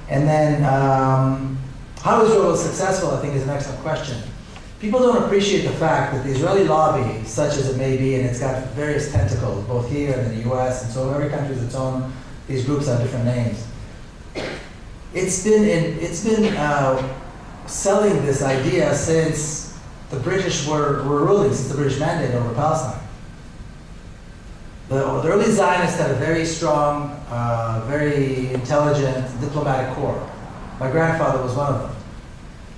And then, how Israel was successful, I think, is an excellent question. People don't appreciate the fact that the Israeli lobby, such as it may be, and it's got various tentacles, both here and in the US, and so every country has its own, these groups have different names. It's been selling this idea since the British were ruling, since the British mandate over Palestine. The early Zionists had a very strong, very intelligent diplomatic corps. My grandfather was one of them.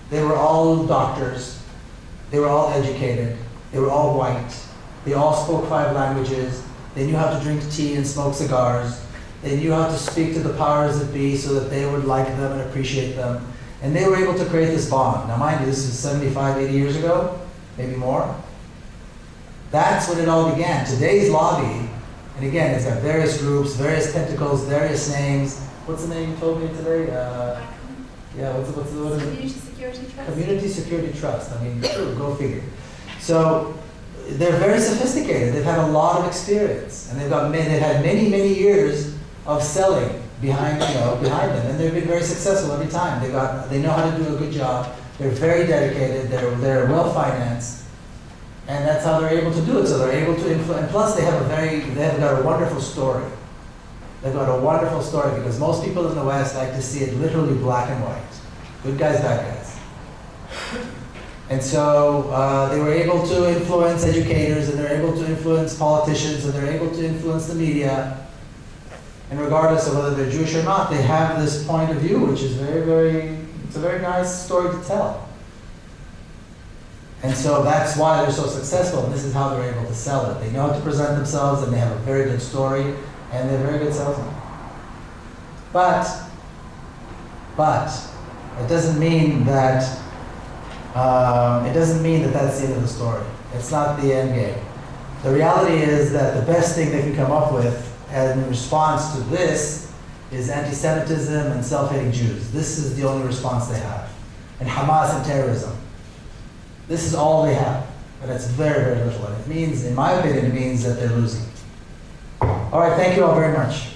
They were all doctors. They were all educated. They were all white. They all spoke 5 languages. They knew how to drink tea and smoke cigars. They knew how to speak to the powers that be so that they would like them and appreciate them. And they were able to create this bond. Now mind you, this is 75, 80 years ago, maybe more. That's when it all began. Today's lobby, and again, it's got various groups, various tentacles, various names. What's the name you told me today? Yeah, what is it? Community Security Trust. Community Security Trust. I mean, true, go figure. So they're very sophisticated. They've had a lot of experience, and they've had many, many years of selling behind them, and they've been very successful every time. They know how to do a good job. They're very dedicated. They're well financed, and that's how they're able to do it. So they're able to influence. And plus, they have got a wonderful story. They've got a wonderful story because most people in the West like to see it literally black and white, good guys, bad guys. And so they were able to influence educators, and they're able to influence politicians, and they're able to influence the media. And regardless of whether they're Jewish or not, they have this point of view, which is it's a very nice story to tell. And so that's why they're so successful, and this is how they're able to sell it. They know how to present themselves, and they have a very good story, and they're very good salesmen. But it doesn't mean that that's the end of the story. It's not the end game. The reality is that the best thing they can come up with in response to this is anti-Semitism and self-hating Jews. This is the only response they have. And Hamas and terrorism. This is all they have. But it's very, very little. And it means, in my opinion, it means that they're losing. All right, thank you all very much.